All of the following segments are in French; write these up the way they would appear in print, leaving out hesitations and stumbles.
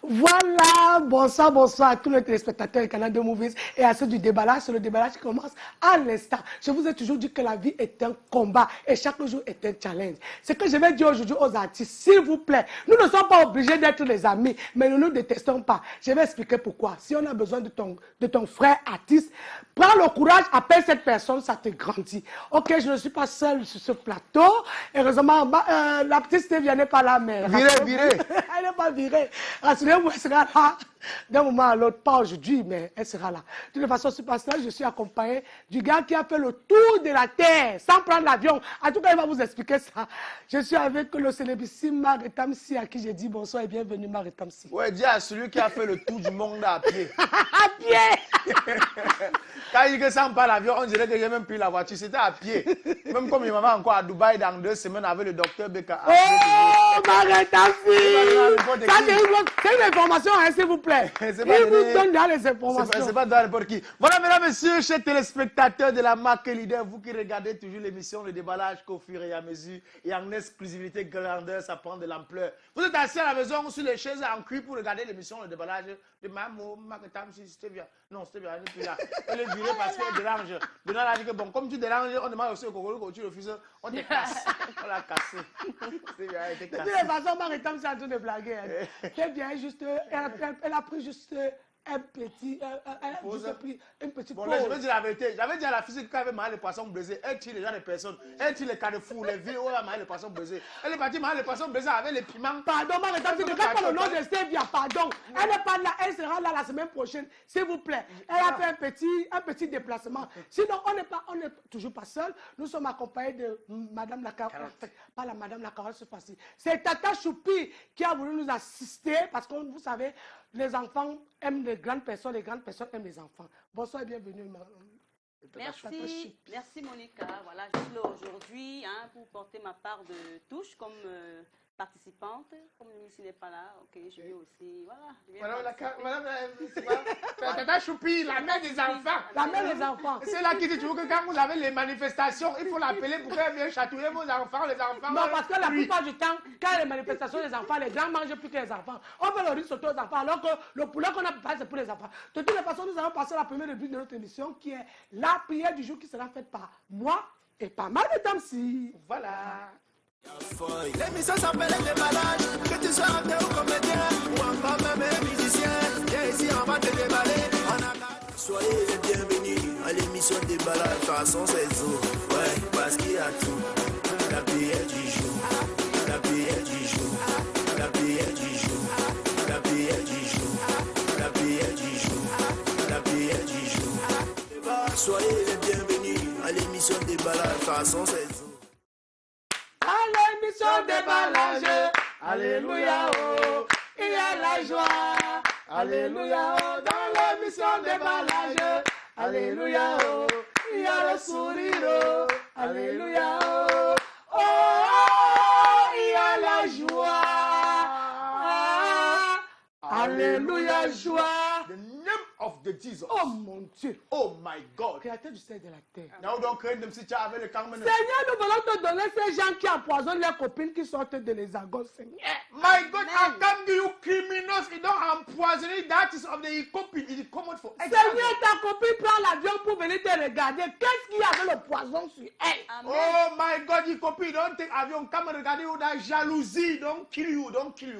Voilà, bonsoir à tous les téléspectateurs du canal de Movies et à ceux du déballage. C'est le déballage qui commence à l'instant. Je vous ai toujours dit que la vie est un combat et chaque jour est un challenge. Ce que je vais dire aujourd'hui aux artistes, s'il vous plaît, nous ne sommes pas obligés d'être les amis, mais nous ne nous détestons pas. Je vais expliquer pourquoi. Si on a besoin de ton frère artiste, prends le courage, appelle cette personne, ça te grandit. Ok, je ne suis pas seule sur ce plateau. Heureusement, la petite Stevie n'est pas là, mais... Virée. Elle n'est pas virée. Rassurez-vous, elle sera là d'un moment à l'autre, pas aujourd'hui, mais elle sera là. De toute façon, ce passage, je suis accompagné du gars qui a fait le tour de la Terre sans prendre l'avion. En tout cas, il va vous expliquer ça. Je suis avec le célébrissime Maritamsi, à qui j'ai dit bonsoir et bienvenue, Maritamsi. Ouais, dis à celui qui a fait le tour du monde à pied. À pied. Quand il dit que sans pas l'avion, on dirait que j'ai même pris la voiture. C'était à pied. Même comme il m'a encore à Dubaï dans 2 semaines avec le docteur Beka. Oh, Maritamsi. Ça, c'est une information, hein, s'il vous plaît. Il vous donne dans les informations. C'est pas dans n'importe qui. Voilà, mesdames, messieurs, chers téléspectateurs de la marque leader, vous qui regardez toujours l'émission Le Déballage qu'au fur et à mesure et en exclusivité grandeur, ça prend de l'ampleur. Vous êtes assis à la maison sur les chaises en cuir pour regarder l'émission Le Déballage de Mamo, Maritamsi, c'était bien. Non, c'était bien, elle n'est plus là. Elle est virée parce qu'elle dérange. Donnant l'a dit que bon, comme tu déranges, on demande aussi au Congolais que tu refuses, on te casse. On l'a cassé. C'est bien, elle était cassée. De toute façon, Maritamsi est en train de blaguer. C'est bien, juste, elle a pris juste un petit, une petite bon, pause. là, je veux dire la vérité. J'avais dit à la physique qu'elle avait marié les poissons brisés. Elle tire les gens des personnes. Elle tire les carrefours, les villes où elle a marié les poissons brisés. Elle est partie marier les poissons brisés avec les piments. Pardon, Maritamsi, ne faites pas le nom de Stevia, pardon. Elle n'est pas là, elle sera là la semaine prochaine, s'il vous plaît. Elle a fait un petit déplacement. Sinon, on n'est toujours pas seul. Nous sommes accompagnés de Madame la Carotte. Pas la Madame la Carotte, c'est facile. C'est Tata Choupi qui a voulu nous assister parce que vous savez, les enfants aiment les grandes personnes aiment les enfants. Bonsoir et bienvenue. Merci Monica. Voilà, je suis là aujourd'hui pour porter ma part de touche comme participante. Comme l'émission n'est pas là, ok, je vais aussi. Voilà. Madame Tata Choupi, la mère des enfants. La mère des enfants. C'est là qui dit toujours que quand vous avez les manifestations, il faut l'appeler pour qu'elle vienne chatouiller vos enfants, les enfants. Non, parce que la plupart du temps, quand il y a les manifestations des enfants, les grands mangent plus que les enfants. On fait le riz sauté aux enfants, alors que le poulet qu'on a préparé, c'est pour les enfants. De toutes les façons, nous allons passer à la première rubrique de notre émission, qui est la prière du jour qui sera faite par moi et par Maritamsi. Voilà. L'émission s'appelle Les Déballages, que tu sois acteur ou comédien, ou encore même musicien, viens ici, on va te déballer. Soyez les bienvenus à l'émission Déballage, de toute façon c'est tout, ouais, parce qu'il y a tout. La prière du jour, la prière du jour, la prière du jour, la prière du jour, la prière du jour, la prière du jour. Soyez les bienvenus à l'émission Déballage, de toute façon c'est tout. À l'émission Déballage, alléluia, oh, il y a la joie. Alléluia, oh, dans l'émission Déballage, alléluia, oh, il y a le sourire, oh, alléluia, oh, oh, il y a la joie. Alléluia, joie. The name of the Jesus. Oh mon Dieu. Oh my God. Créateur du ciel et de la terre. Now don't create them si tu as avec le Carmen. Seigneur, nous voulons te donner ces gens qui empoisonnent leurs copines qui sortent de l'hexagone, Seigneur. My God, how come do you criminals you don't empoison that is of the copy is common for Seigneur, ta copine prend l'avion pour venir te regarder. Qu'est-ce qu'il y a avec le poison sur elle? Amen. Oh my God, your copy don't take avion, come and regarder you that jalousie, don't kill you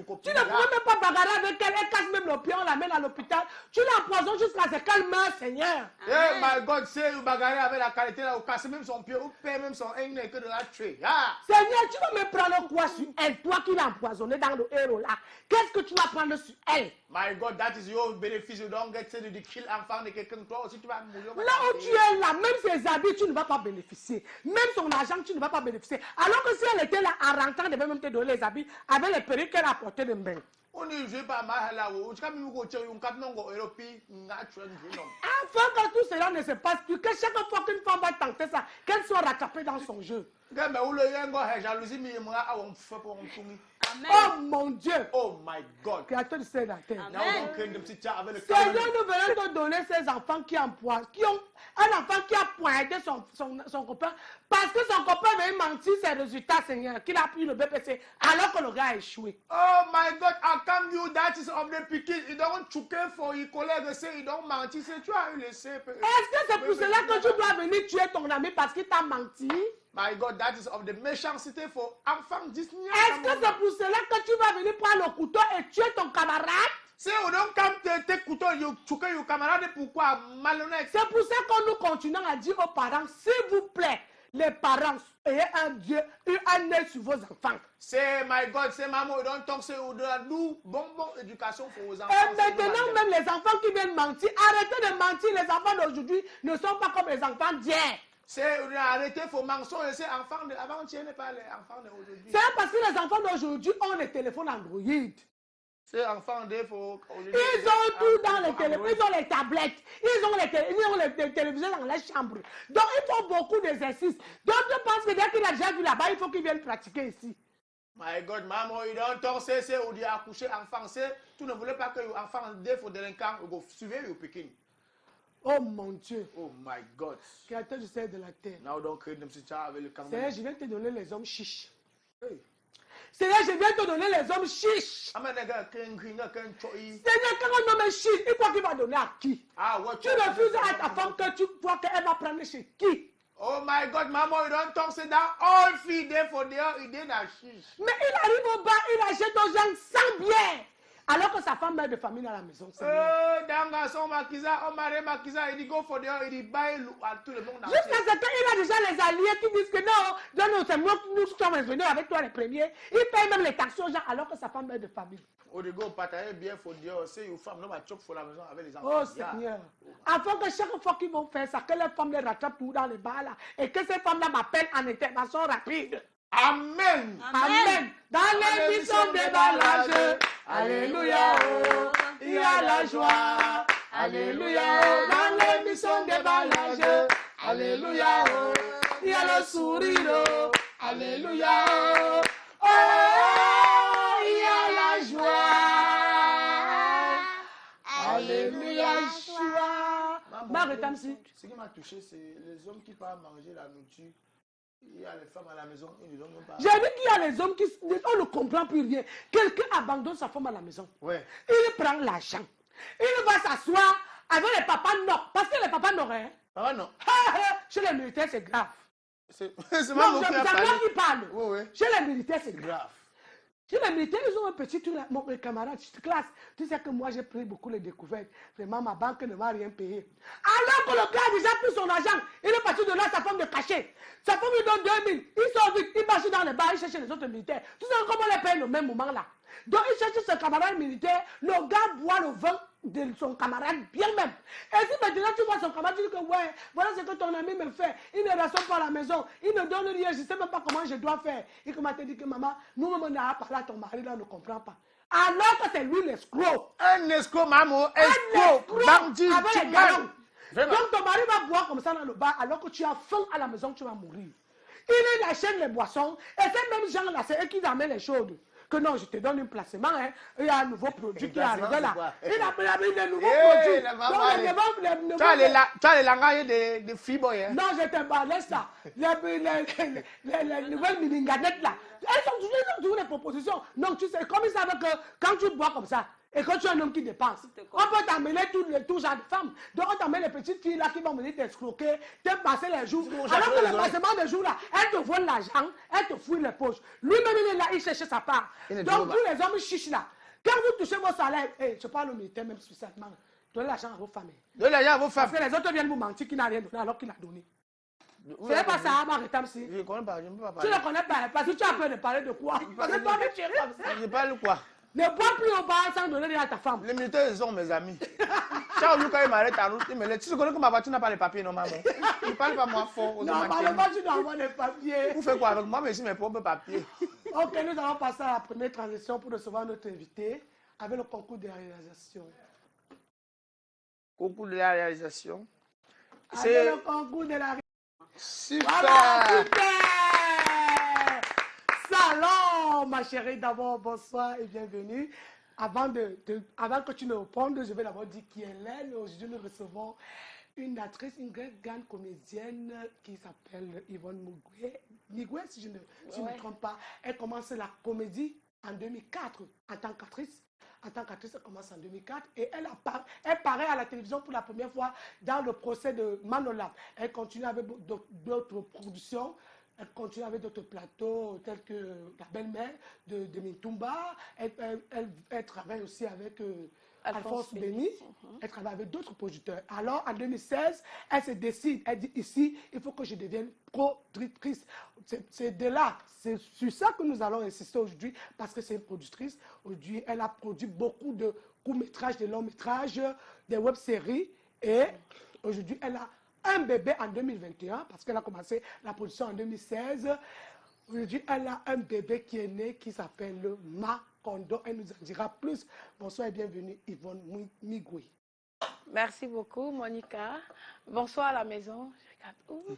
copy. Tu ne pouvais même pas bagarrer avec elle, elle casse même le pied, on l'amène à l'hôpital. Tu l'empoisonnes jusqu'à ce qu'elle meure, Seigneur. Yeah, my God, c'est vous bagarrer avec la qualité là, vous cassez même son pied, vous payez même son aigle que de la tuer. Ah. Seigneur, tu vas me prendre quoi sur elle? Toi qui l'as empoisonné dans le héros là. Qu'est-ce que tu vas prendre sur elle? My God, that is your benefit. You don't get to the kill enfant de quelqu'un. Toi aussi, tu vas mourir. Là où tu es là, même ses habits, tu ne vas pas bénéficier. Même son argent, tu ne vas pas bénéficier. Alors que si elle était là, en rentrant, elle devait même te donner les habits avec les perruques qu'elle a portées de main. On ne joue pas mal là. Tu as mis un cap non européen naturel. Afin que tout cela ne se passe plus, que chaque fois qu'une femme va tenter ça, qu'elle soit rattrapée dans son jeu. Oh mon Dieu. Oh my God. Créateur du ciel et de la terre. Seigneur, nous venons te donner ces enfants qui ont un enfant qui a pointé son copain parce que son copain veut mentir ses résultats, Seigneur, qu'il a pris le BPC alors que le gars a échoué. Oh my God, how come you that is of the pikin. You don't choquer for your collègue, c'est il don't mentir, c'est tu as eu laissé. Est-ce que c'est pour cela que tu dois venir tuer ton ami parce qu'il t'a menti? My God, that is of the méchanceté for enfant Disney. Est-ce que c'est pour cela que tu vas venir prendre le couteau et tuer ton camarade? C'est donc quand tes couteaux, you choquer your camarade, pourquoi malhonnête? C'est pour ça que nous continuons à dire aux parents, s'il vous plaît, les parents, ayez un Dieu, un œil sur vos enfants. C'est my God, c'est maman, you don't talk, c'est nous, bon éducation pour vos enfants. Et maintenant, même les enfants qui viennent mentir, arrêtez de mentir, les enfants d'aujourd'hui ne sont pas comme les enfants d'hier. C'est arrêter, il faut mensonge, c'est enfants d'avant-hier n'est pas les enfants d'aujourd'hui. C'est parce que les enfants d'aujourd'hui ont les téléphones Android. C'est enfants d'aujourd'hui. Ils ont tout dans les téléphones, ils ont les tablettes, ils ont les téléviseurs dans les chambres. Donc, ils font beaucoup d'exercices. Donc, je pense que dès qu'il a déjà vu là-bas, il faut qu'il vienne pratiquer ici. My God, maman, you don't talk, c'est où tu as accouché enfant, c'est tu ne voulais pas que les enfants défauts délinquants suivent au Pékin. Oh mon Dieu. Oh my God. Créateur du ciel et de la terre. Now don't create them avec le camp. Seigneur, je viens te donner les hommes chiches. Hey. Seigneur, je viens te donner les hommes chiches. Seigneur, quand un homme est chiche, il faut qu'il va donner à qui? Tu refuses à ta femme que tu vois qu'elle va prendre chez qui? Oh my God, maman, you don't talk, c'est dans all feed there for their idée d'achis. Mais il arrive au bar, il achète aux gens sans bien. Alors que sa femme mère de famille dans la maison. Dans son maquisa, on marie maquisa, il dit go for their, il dit bye à tout le monde. Jusqu'à ce qu'il a déjà les alliés qui disent que non, c'est moi qui nous sommes venus avec toi les premiers. Il paye même les taxes aux gens alors que sa femme mère de famille. Au dégât, partager bien for Dieu, c'est une femme, non, ma choc pour la maison avec les enfants. Oh Seigneur. Afin que chaque fois qu'ils vont faire ça, que les femmes les rattrapent tout dans les bars là. Et que ces femmes-là m'appellent en intervention rapide. Amen. Amen. Dans l'émission déballage, alléluia, oh, il y a la joie. Alléluia, oh, dans l'émission déballage, alléluia, oh, il y a le sourire. Oh, alléluia, oh, oh, il y a la joie. Alléluia, joie. Marie-Tamsi. Ce qui m'a touché, c'est les hommes qui partent manger la nourriture. Il y a les femmes à la maison, ils ne donnent pas. J'ai dit qu'il y a les hommes qui... On ne comprend plus rien. Quelqu'un abandonne sa femme à la maison. Ouais. Il prend l'argent. Il va s'asseoir avec les papas non. Parce que les papas n'auraient. Hein? Papa non. Chez les militaires, c'est grave. C'est Non, moi c'est moi qui parle. Oui, oui. Chez les militaires, c'est grave. Grave. Chez les militaires, ils ont un petit truc là. Mon camarade, de classe, tu sais que moi j'ai pris beaucoup les découvertes. Vraiment, ma banque ne m'a rien payé. Alors que le gars a déjà pris son argent, il est parti de là, sa femme de cachet. Sa femme lui donne 2000. Il sort vite, il marche dans les bars, il cherche les autres militaires. Tu sais comment on les paye au même moment là. Donc il cherche son camarade militaire, le gars boit le vin de son camarade bien même. Et si maintenant tu vois son camarade, tu dis que ouais, voilà ce que ton ami me fait. Il ne reste pas à la maison, il ne donne rien, je ne sais même pas comment je dois faire. Il commence à te dire que maman, nous-mêmes on a parlé à ton mari, là on ne comprend pas. Alors que c'est lui l'escroc. Un escroc, maman, escroc, bandit, avec les galons. Vraiment. Donc ton mari va boire comme ça dans le bar alors que tu as faim à la maison, tu vas mourir. Il achète les boissons et ces mêmes gens-là, c'est eux qui amènent les choses. Que non, je te donne un placement, hein. Il y a un nouveau produit qui est arrivé là. Il a mis des nouveaux produits. Tu as les langages de fibres, hein? Non, je te parle, laisse ça. Les nouvelles mini-ganettes là. Elles ont toujours des propositions. Donc, tu sais, comme ils savent que quand tu bois comme ça, et que tu es un homme qui dépense, on peut t'amener tout genre de femmes. Donc, on t'amène les petites filles là qui vont venir t'escroquer, te passer les jours. Alors que le passement des jours là, elles te volent l'argent, elles te fouillent les poches. Lui-même, il est là, il cherche sa part. Donc, tous les hommes chiches là, quand vous touchez vos salaires, je parle au militaire même spécialement, donnez l'argent à vos familles. Donnez l'argent à vos femmes. Parce que les autres viennent vous mentir qu'il n'a rien donné alors qu'il a donné. C'est pas ça, Marie-Tamsi. Je ne connais pas, je ne peux pas Tu parler. ne connais pas, parce que tu as peur de parler de quoi? Parce que toi-même tu es comme ça. Je parle quoi? Ne bois plus au bar sans donner rien à ta femme. Les militaires sont mes amis. Ciao, Lucas, il m'arrête à route. Tu sais que ma voiture n'a pas les papiers, non, maman. Il ne parle pas moi fort. Normalement, tu dois avoir des papiers. Vous faites quoi avec moi, mais ici, mes propres papiers. Ok, nous allons passer à la première transition pour recevoir notre invité avec le concours de réalisation. Concours de la réalisation. Avec le concours de la réalisation. Super. Voilà, super. Salon, ma chérie, d'abord, bonsoir et bienvenue. Avant que tu ne répondes, je vais d'abord dire qui elle est. Aujourd'hui, nous recevons une actrice, une grande comédienne qui s'appelle Yvonne Migwe, si je ne me trompe pas. Elle commence la comédie en 2004 en tant qu'actrice. En tant qu'actrice, elle commence en 2004 et elle paraît à la télévision pour la première fois dans le procès de Manolap. Elle continue avec d'autres productions. Elle continue avec d'autres plateaux tels que La Belle-Mère de Mintumba. Elle travaille aussi avec Alphonse Béni. Elle travaille avec d'autres producteurs. Alors, en 2016, elle se décide. Elle dit ici, il faut que je devienne productrice. C'est de là. C'est sur ça que nous allons insister aujourd'hui parce que c'est une productrice. Aujourd'hui, elle a produit beaucoup de courts-métrages, de longs-métrages, des web-séries. Et aujourd'hui, elle a un bébé en 2021, parce qu'elle a commencé la production en 2016. Aujourd'hui, elle a un bébé qui est né, qui s'appelle Makondo. Elle nous en dira plus. Bonsoir et bienvenue, Yvonne Migui. Merci beaucoup, Monica. Bonsoir à la maison.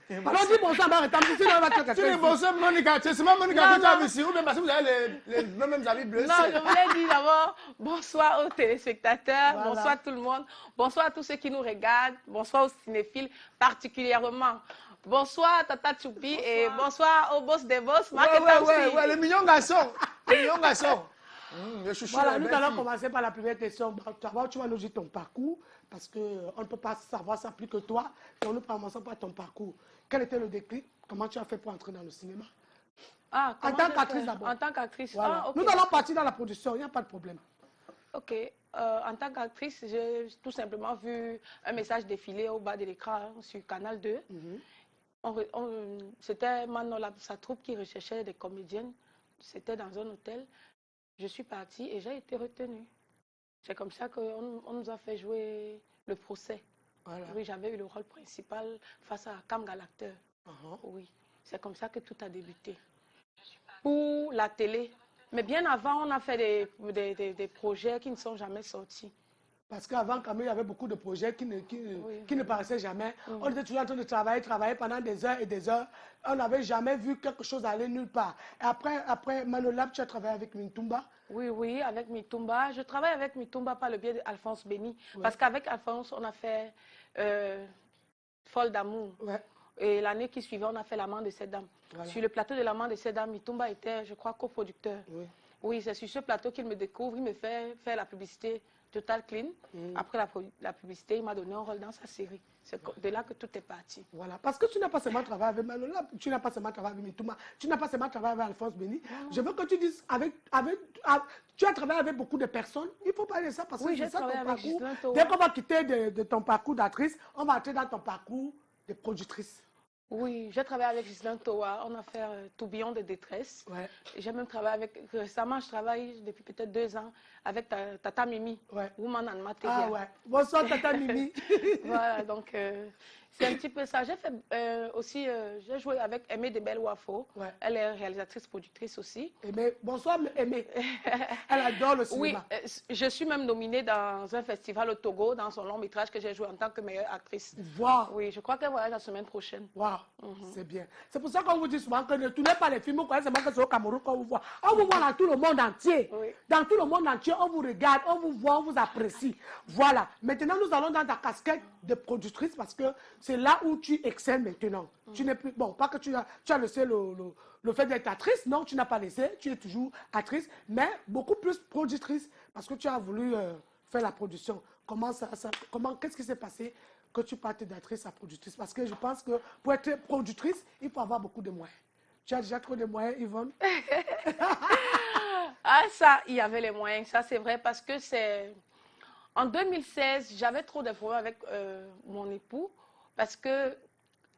Alors, dis bonsoir, Maritam. Si tu dis bonsoir, Monica. C'est seulement Monica que tu as ici, ou bien parce que vous avez les mêmes amis bleus. Non, je voulais dire d'abord bonsoir aux téléspectateurs, Voilà. bonsoir tout le monde, bonsoir à tous ceux qui nous regardent, bonsoir aux cinéphiles particulièrement. Bonsoir Tata Tchoupi et bonsoir au boss des boss, Marc Ouais, le mignon garçon. Le mignon garçon. Le chouchou. Voilà, nous allons commencer par la première question. D'abord, tu vas nous dire ton parcours, parce qu'on ne peut pas savoir ça plus que toi. Donc, nous commençons par ton parcours. Quel était le déclic? Comment tu as fait pour entrer dans le cinéma? Ah, En tant qu'actrice d'abord. En tant qu'actrice. Voilà. Ah, ok. Nous allons partir dans la production, il n'y a pas de problème. Ok. En tant qu'actrice, j'ai tout simplement vu un message défiler au bas de l'écran sur Canal 2. C'était Manola, sa troupe qui recherchait des comédiennes. C'était dans un hôtel. Je suis partie et j'ai été retenue. C'est comme ça qu'on nous a fait jouer le procès. Voilà. Oui, j'avais eu le rôle principal face à Kamga, l'acteur. Oui, c'est comme ça que tout a débuté. Pour la télé. Mais bien avant, on a fait des projets qui ne sont jamais sortis. Parce qu'avant, quand même, il y avait beaucoup de projets qui ne paraissaient jamais. On était toujours en train de travailler pendant des heures et des heures. On n'avait jamais vu quelque chose aller nulle part. Et après Manolab, tu as travaillé avec Mintumba. Oui, avec Mintumba. Je travaille avec Mintumba par le biais d'Alphonse Béni. Parce qu'avec Alphonse, on a fait Folle d'amour. Ouais. Et l'année qui suivait, on a fait L'amant de cette dame. Voilà. Sur le plateau de L'amant de cette dame, Mintumba était, je crois, coproducteur. Oui, c'est sur ce plateau qu'il me découvre. Il me fait faire la publicité Total Clean. Après la publicité, il m'a donné un rôle dans sa série. C'est de là que tout est parti. Voilà, parce que tu n'as pas seulement travaillé avec Manolab, tu n'as pas seulement travaillé avec Mintumba, tu n'as pas seulement travaillé avec Alphonse Béni. Je veux que tu dises, tu as travaillé avec beaucoup de personnes. Il faut parler de ça parce que c'est ça ton parcours. Dès qu'on va quitter de ton parcours d'actrice, on va entrer dans ton parcours de productrice. Oui, j'ai travaillé avec Gislain Toa, on a fait Tourbillon de détresse. Ouais. J'ai même travaillé récemment je travaille depuis peut-être 2 ans avec Tata Mimi, Woman and Material. Ah ouais, bonsoir Tata Mimi. Voilà, donc c'est un petit peu ça. J'ai fait aussi, j'ai joué avec Aimée de Belle-Wafo. Elle est réalisatrice, productrice aussi. Aimée, bonsoir Aimée. Elle adore le cinéma. Oui, je suis même nominée dans un festival au Togo, dans son long métrage que j'ai joué en tant que meilleure actrice. Wow. Oui, je crois qu'elle voyage la semaine prochaine. Wow, c'est bien. C'est pour ça qu'on vous dit souvent que ne tournez pas les films, vous croyez seulement que c'est au Cameroun qu'on vous voit. On vous voit dans tout le monde entier. Dans tout le monde entier, on vous regarde, on vous voit, on vous apprécie. Voilà. Maintenant, nous allons dans ta casquette de productrice parce que c'est là où tu excelles maintenant. Tu n'es plus... Bon, pas que tu as laissé le fait d'être actrice. Non, tu n'as pas laissé. Tu es toujours actrice, mais beaucoup plus productrice parce que tu as voulu faire la production. Qu'est-ce qui s'est passé que tu partes d'actrice à productrice? Parce que je pense que pour être productrice, il faut avoir beaucoup de moyens. Tu as déjà trop de moyens, Yvonne? Ah, ça, il y avait les moyens. Ça, c'est vrai parce que c'est... En 2016, j'avais trop de problèmes avec mon époux parce que,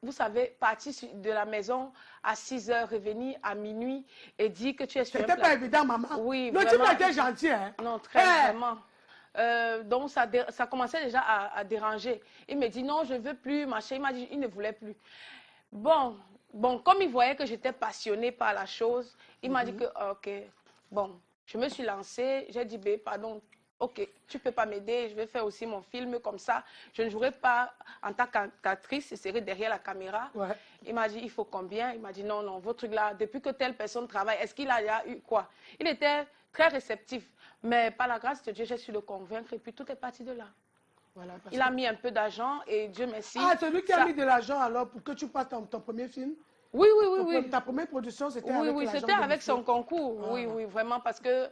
vous savez, partir de la maison à 6 h, revenir à minuit et dire que tu es sur un plateau. C'était pas évident, maman. Oui, le type était gentil, hein? Non, très vraiment. Donc, ça commençait déjà à déranger. Il me dit, non, je ne veux plus, machin. Il m'a dit, il ne voulait plus. Bon, comme il voyait que j'étais passionnée par la chose, il m'a dit que, ok, bon, je me suis lancée. J'ai dit, pardon, ok, tu ne peux pas m'aider, je vais faire aussi mon film comme ça. Je ne jouerai pas en tant qu'actrice, je serai derrière la caméra. Il m'a dit, il faut combien? Il m'a dit, non, votre truc là, depuis que telle personne travaille, est-ce qu'il a eu quoi? Il était très réceptif. Mais par la grâce de Dieu, j'ai su le convaincre et puis tout est parti de là. Voilà, il a mis un peu d'argent et Dieu merci. Ah, c'est lui qui a mis de l'argent alors pour que tu fasses ton premier film? Oui, oui, oui, oui. Ta première production, c'était Oui, avec oui, l'agent c'était de avec Monsieur. son concours. Oui, oui, vraiment, parce que,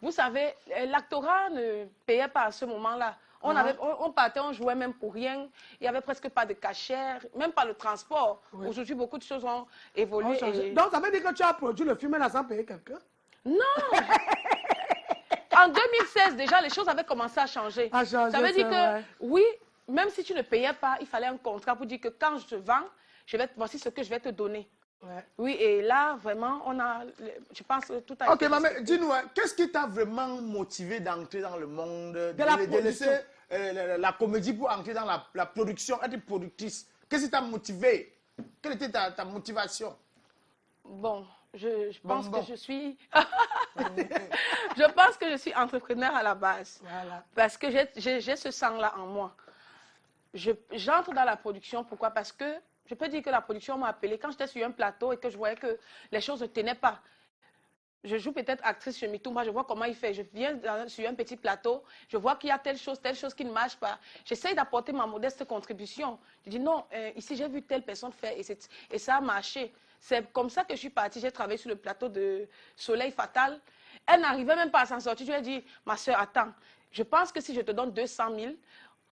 vous savez, l'actorat ne payait pas à ce moment-là. On partait, on jouait même pour rien. Il n'y avait presque pas de cachère, même pas le transport. Oui. Aujourd'hui, beaucoup de choses ont évolué. Donc, ça veut dire que tu as produit le film là sans payer quelqu'un? Non! En 2016, déjà, les choses avaient commencé à changer. Ça veut dire que, oui, même si tu ne payais pas, il fallait un contrat pour dire que quand je te vends, voici ce que je vais te donner. Ouais. Oui, et là, vraiment, je pense que tout a Ok, été maman, respecté. dis-nous, qu'est-ce qui t'a vraiment motivé d'entrer dans le monde, la laisser la comédie pour entrer dans la production, être productrice? Qu'est-ce qui t'a motivé? Quelle était ta motivation? Bon, je pense bon. que je suis... je pense que je suis entrepreneur à la base. Voilà. Parce que j'ai ce sang-là en moi. J'entre dans la production, pourquoi? Parce que je peux dire que la production m'a appelée quand j'étais sur un plateau et que je voyais que les choses ne tenaient pas. Je joue peut-être actrice chez Mitumba, je vois comment il fait. Je viens sur un petit plateau, je vois qu'il y a telle chose qui ne marche pas. J'essaye d'apporter ma modeste contribution. Je dis non, ici j'ai vu telle personne faire et ça a marché. C'est comme ça que je suis partie. J'ai travaillé sur le plateau de Soleil Fatal. Elle n'arrivait même pas à s'en sortir. Je lui ai dit, ma soeur, attends, je pense que si je te donne 200 000,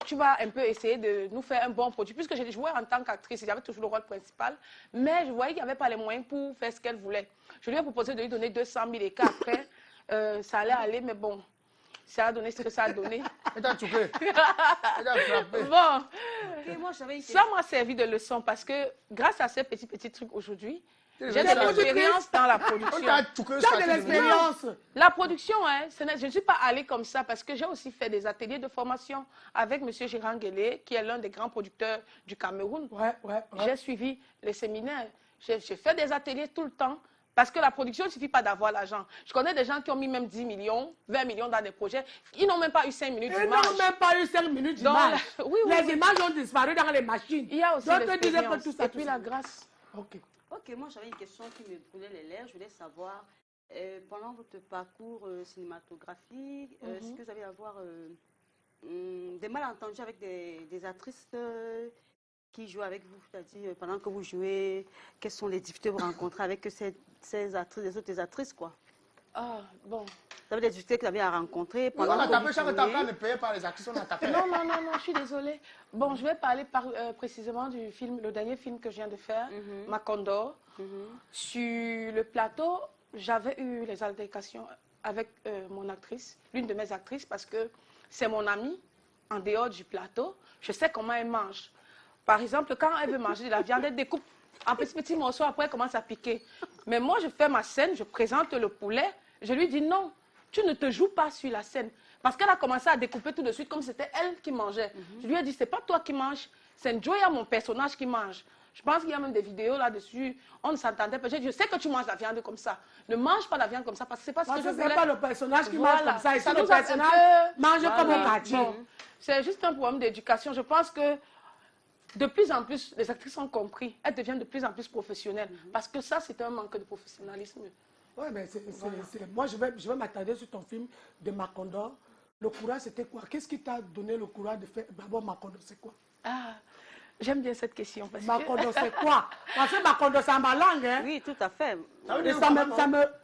tu vas un peu essayer de nous faire un bon produit. Puisque j'ai joué en tant qu'actrice, j'avais toujours le rôle principal, mais je voyais qu'il n'y avait pas les moyens pour faire ce qu'elle voulait. Je lui ai proposé de lui donner 200 000 et qu'après, ça allait aller, mais bon, ça a donné ce que ça a donné. Elle t'a touché. Elle t'a frappé. Bon, Et moi, j'avais une ça m'a servi de leçon parce que grâce à ces petits trucs aujourd'hui, j'ai de J'ai l'expérience dans la On production. t'a touché. Tu as de l'expérience. La production, hein, je ne suis pas allée comme ça parce que j'ai aussi fait des ateliers de formation avec M. Gérard Guélé, qui est l'un des grands producteurs du Cameroun. Ouais. J'ai suivi les séminaires. J'ai fait des ateliers tout le temps parce que la production ne suffit pas d'avoir l'argent. Je connais des gens qui ont mis même 10 millions, 20 millions dans des projets. Ils n'ont même pas eu 5 minutes Ils d'image. n'ont même pas eu 5 minutes d'image. Oui, Les images ont disparu dans les machines. Il y a aussi Donc, te disais que l'expérience. tout ça, Et puis la grâce. Ok. Ok, moi j'avais une question qui me brûlait les lèvres. Je voulais savoir, pendant votre parcours cinématographique, est-ce que vous avez avoir des malentendus avec des actrices qui jouent avec vous? C'est-à-dire, pendant que vous jouez, quelles sont les difficultés que vous rencontrez avec ces actrices, les autres actrices, quoi? Ah, bon. Vous avez des difficultés que vous avez à rencontrer On pendant a que tapé vous chaque temps jouez? qu'on ne payait pas les actrices, on a tapé. Non, je suis désolée. Bon, je vais parler précisément du film, le dernier film que je viens de faire, Macondo. Sur le plateau, j'avais eu les altercations avec mon actrice, l'une de mes actrices, parce que c'est mon amie, en dehors du plateau. Je sais comment elle mange. Par exemple, quand elle veut manger de la viande, elle découpe en petits morceaux, après elle commence à piquer. Mais moi, je fais ma scène, je présente le poulet, je lui dis non, tu ne te joues pas sur la scène. Parce qu'elle a commencé à découper tout de suite comme si c'était elle qui mangeait. Je lui ai dit, c'est pas toi qui manges, c'est Njoya, mon personnage, qui mange. Je pense qu'il y a même des vidéos là-dessus, on ne s'entendait pas. Je sais que tu manges la viande comme ça. Ne mange pas la viande comme ça parce que c'est pas ce que je voulais. C'est pas le personnage qui mange comme ça. Ici, le nous a un personnage peu- mange comme un Voilà. quartier. Bon, c'est juste un problème d'éducation. Je pense que de plus en plus, les actrices ont compris. Elles deviennent de plus en plus professionnelles. Parce que ça, c'est un manque de professionnalisme. Oui, mais moi, je vais m'attarder sur ton film de Macondo. Le courage, c'était quoi? Qu'est-ce qui t'a donné le courage de faire d'abord Macondo, c'est quoi? Ah, j'aime bien cette question. Parce que... Macondo, c'est quoi? Parce que Macondo, c'est ma langue, hein? Oui, tout à fait. Et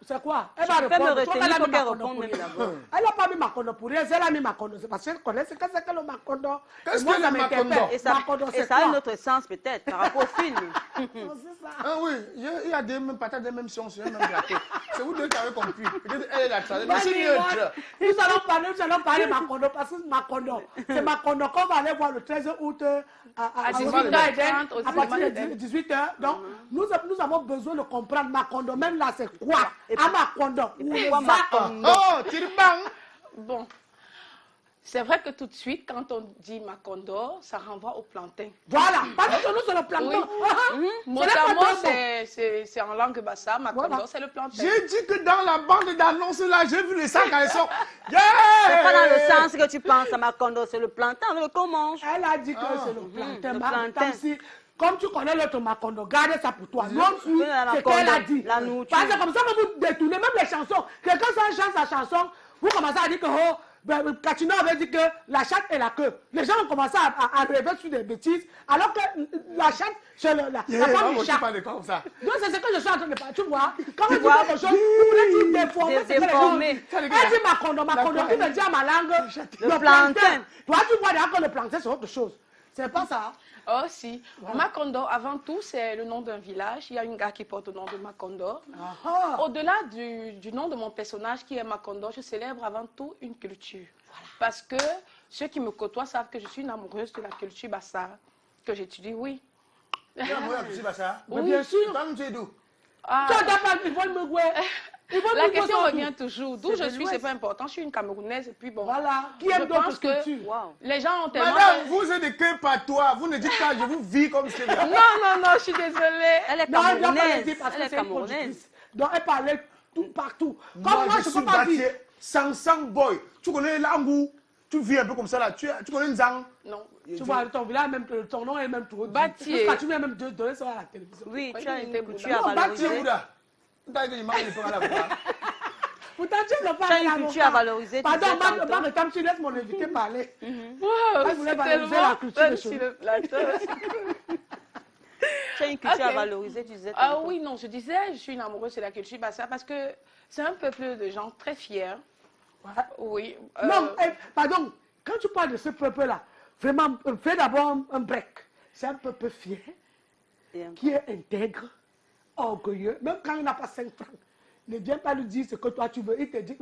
c'est quoi? Elle va peux me répondre. retenir, Toi, elle a faut mis qu'elle Macondo réponde pour même rien. d'abord. Elle n'a pas mis Macondo pour rien, elle a mis Macondo. C'est parce qu'elle connaît ce que c'est que le Macondo. Qu'est-ce Moi, que ça le m'interpelle. Macondo? Et ça, Macondo, et c'est ça a un quoi? autre sens peut-être par rapport au film. Non, c'est ça. Ah oui, il y a des mêmes patates, des mêmes sons sur un même plateau. C'est vous deux qui avez compris. Peut-être elle est la traduction. Mais c'est neutre. Nous allons parler Macondo parce que Macondo, c'est Macondo qu'on va aller voir le 13 août à 18h30 au à partir cinéma de 18h. Donc, nous avons besoin de comprendre Macondo. Même là, c'est quoi? À Macondo. Pourquoi Macondo? Oh, Tiribang. Bon, c'est vrai que tout de suite, quand on dit Macondo, ça renvoie au plantain. Voilà. Parce que nous, c'est le plancton. Motamo, c'est en langue bassa. Macondo, Voilà. c'est le plantain. J'ai dit que dans la bande d'annonces là, j'ai vu les sacs à son. C'est pas dans le sens que tu penses à Macondo, c'est le plantain avec qu'on mange. Elle a dit que c'est le plantain. le Ma- plantain. comme si- Comme tu connais l'autre Macondo, garde ça pour toi. Non, Oui, la c'est qu'elle a Macondo, dit. la nourriture. Parce que comme ça que vous détournez même les chansons. Quelqu'un chante sa chanson, vous commencez à dire que oh, Katino avait dit que la chatte et la queue. Les gens ont commencé à rêver sur des bêtises, alors que la chatte, c'est la femme du chat. comme ça. Donc c'est ce que je suis en train de faire. Tu vois, quand on dit quelque chose, vous voulez dire déformer. Déformer. Elle dit Macondo, qui veut dire ma langue, Le plantain. Toi, tu vois déjà que le plantain, c'est autre chose. C'est pas ça. Oh si. Macondo, avant tout, c'est le nom d'un village. Il y a une gare qui porte le nom de Macondo. Au-delà du nom de mon personnage qui est Macondo, je célèbre avant tout une culture. Parce que ceux qui me côtoient savent que je suis une amoureuse de la culture Bassa, que j'étudie, oui. Tu es amoureuse de la culture Bassa? Mais bien sûr. Toi, tu es d'où? Ils veulent me gouer. La question revient toujours. D'où je suis, c'est pas important. Je suis une Camerounaise et puis bon. Voilà. Qui Je aime pense d'autres que cultures. les gens ont tellement... Madame, vous êtes de quel patois? Vous ne dites pas, je vous vis comme c'est là. Non, je suis désolée. Elle est Non, elle doit pas le camerounaise. dire parce Elle que est c'est une camerounaise. productrice. Donc elle parlait tout partout. Comme Moi, moi, je suis peux pas bâti dire. Sansang Boy. Tu connais Langou? Tu vis un peu comme ça là. Tu connais Nzang? Non. Tu vois, ton village, même ton nom est même trop dit. Bâtier. Parce que tu viens même de donner ça à la télévision. Oui, Oui, tu as il une était culture Bouddha. à Non, Bâti valoriser. Bouddha. T'as dit, il m'a dit, Pourtant, tu n'as pas Tu as une culture à valoriser. Pardon, tu sais, tantôt. Marie, tu laisses mon invité parler. Wow, Elle voulait c'est valoriser tellement la culture fun de sur chez le plateau. Tu as une culture à Ok. valoriser, tu disais. Ah tantôt. oui, non, je disais, je suis une amoureuse de la culture Bassa parce que c'est un peuple de gens très fiers. Ouais. Oui. Non, pardon, quand tu parles de ce peuple-là, vraiment, fais d'abord un break. C'est un peuple fier, Et un- qui est intègre, orgueilleux, même quand il n'a pas 5 francs. Ne viens pas lui dire ce que toi tu veux. Il te dit,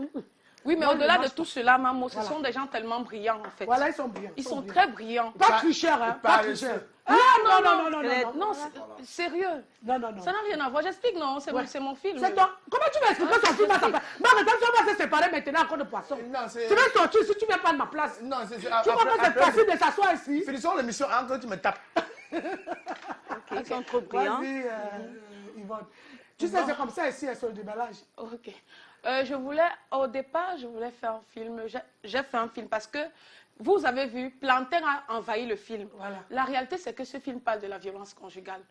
Oui, mais Moi, au-delà je de mange tout cela, Mamo, ce Voilà. sont des gens tellement brillants en fait. voilà, ils sont brillants. Ils sont brillants. très brillants. Pas tricheurs, hein, pas paresseux. tricheurs. Ah non, non, non, non, non. Non, c'est sérieux. Non, non, non. Ça n'a rien à voir. J'explique, non, c'est Ouais. c'est mon film. C'est donc, comment tu vas expliquer son film à ta place? Marie, on va se séparer maintenant encore de poisson. Non, c'est- Tu vas sortir si tu viens pas de ma place. Non, c'est. Tu vois pas c'est facile de s'asseoir ici. Finissons l'émission encore, tu me tapes. Ok, ils sont trop brillants. Vas-y, Yvonne. Tu sais, c'est comme ça ici, sur le déballage. Ok. Au départ, je voulais faire un film. J'ai fait un film parce que vous avez vu, Plantain a envahi le film. Voilà. La réalité, c'est que ce film parle de la violence conjugale.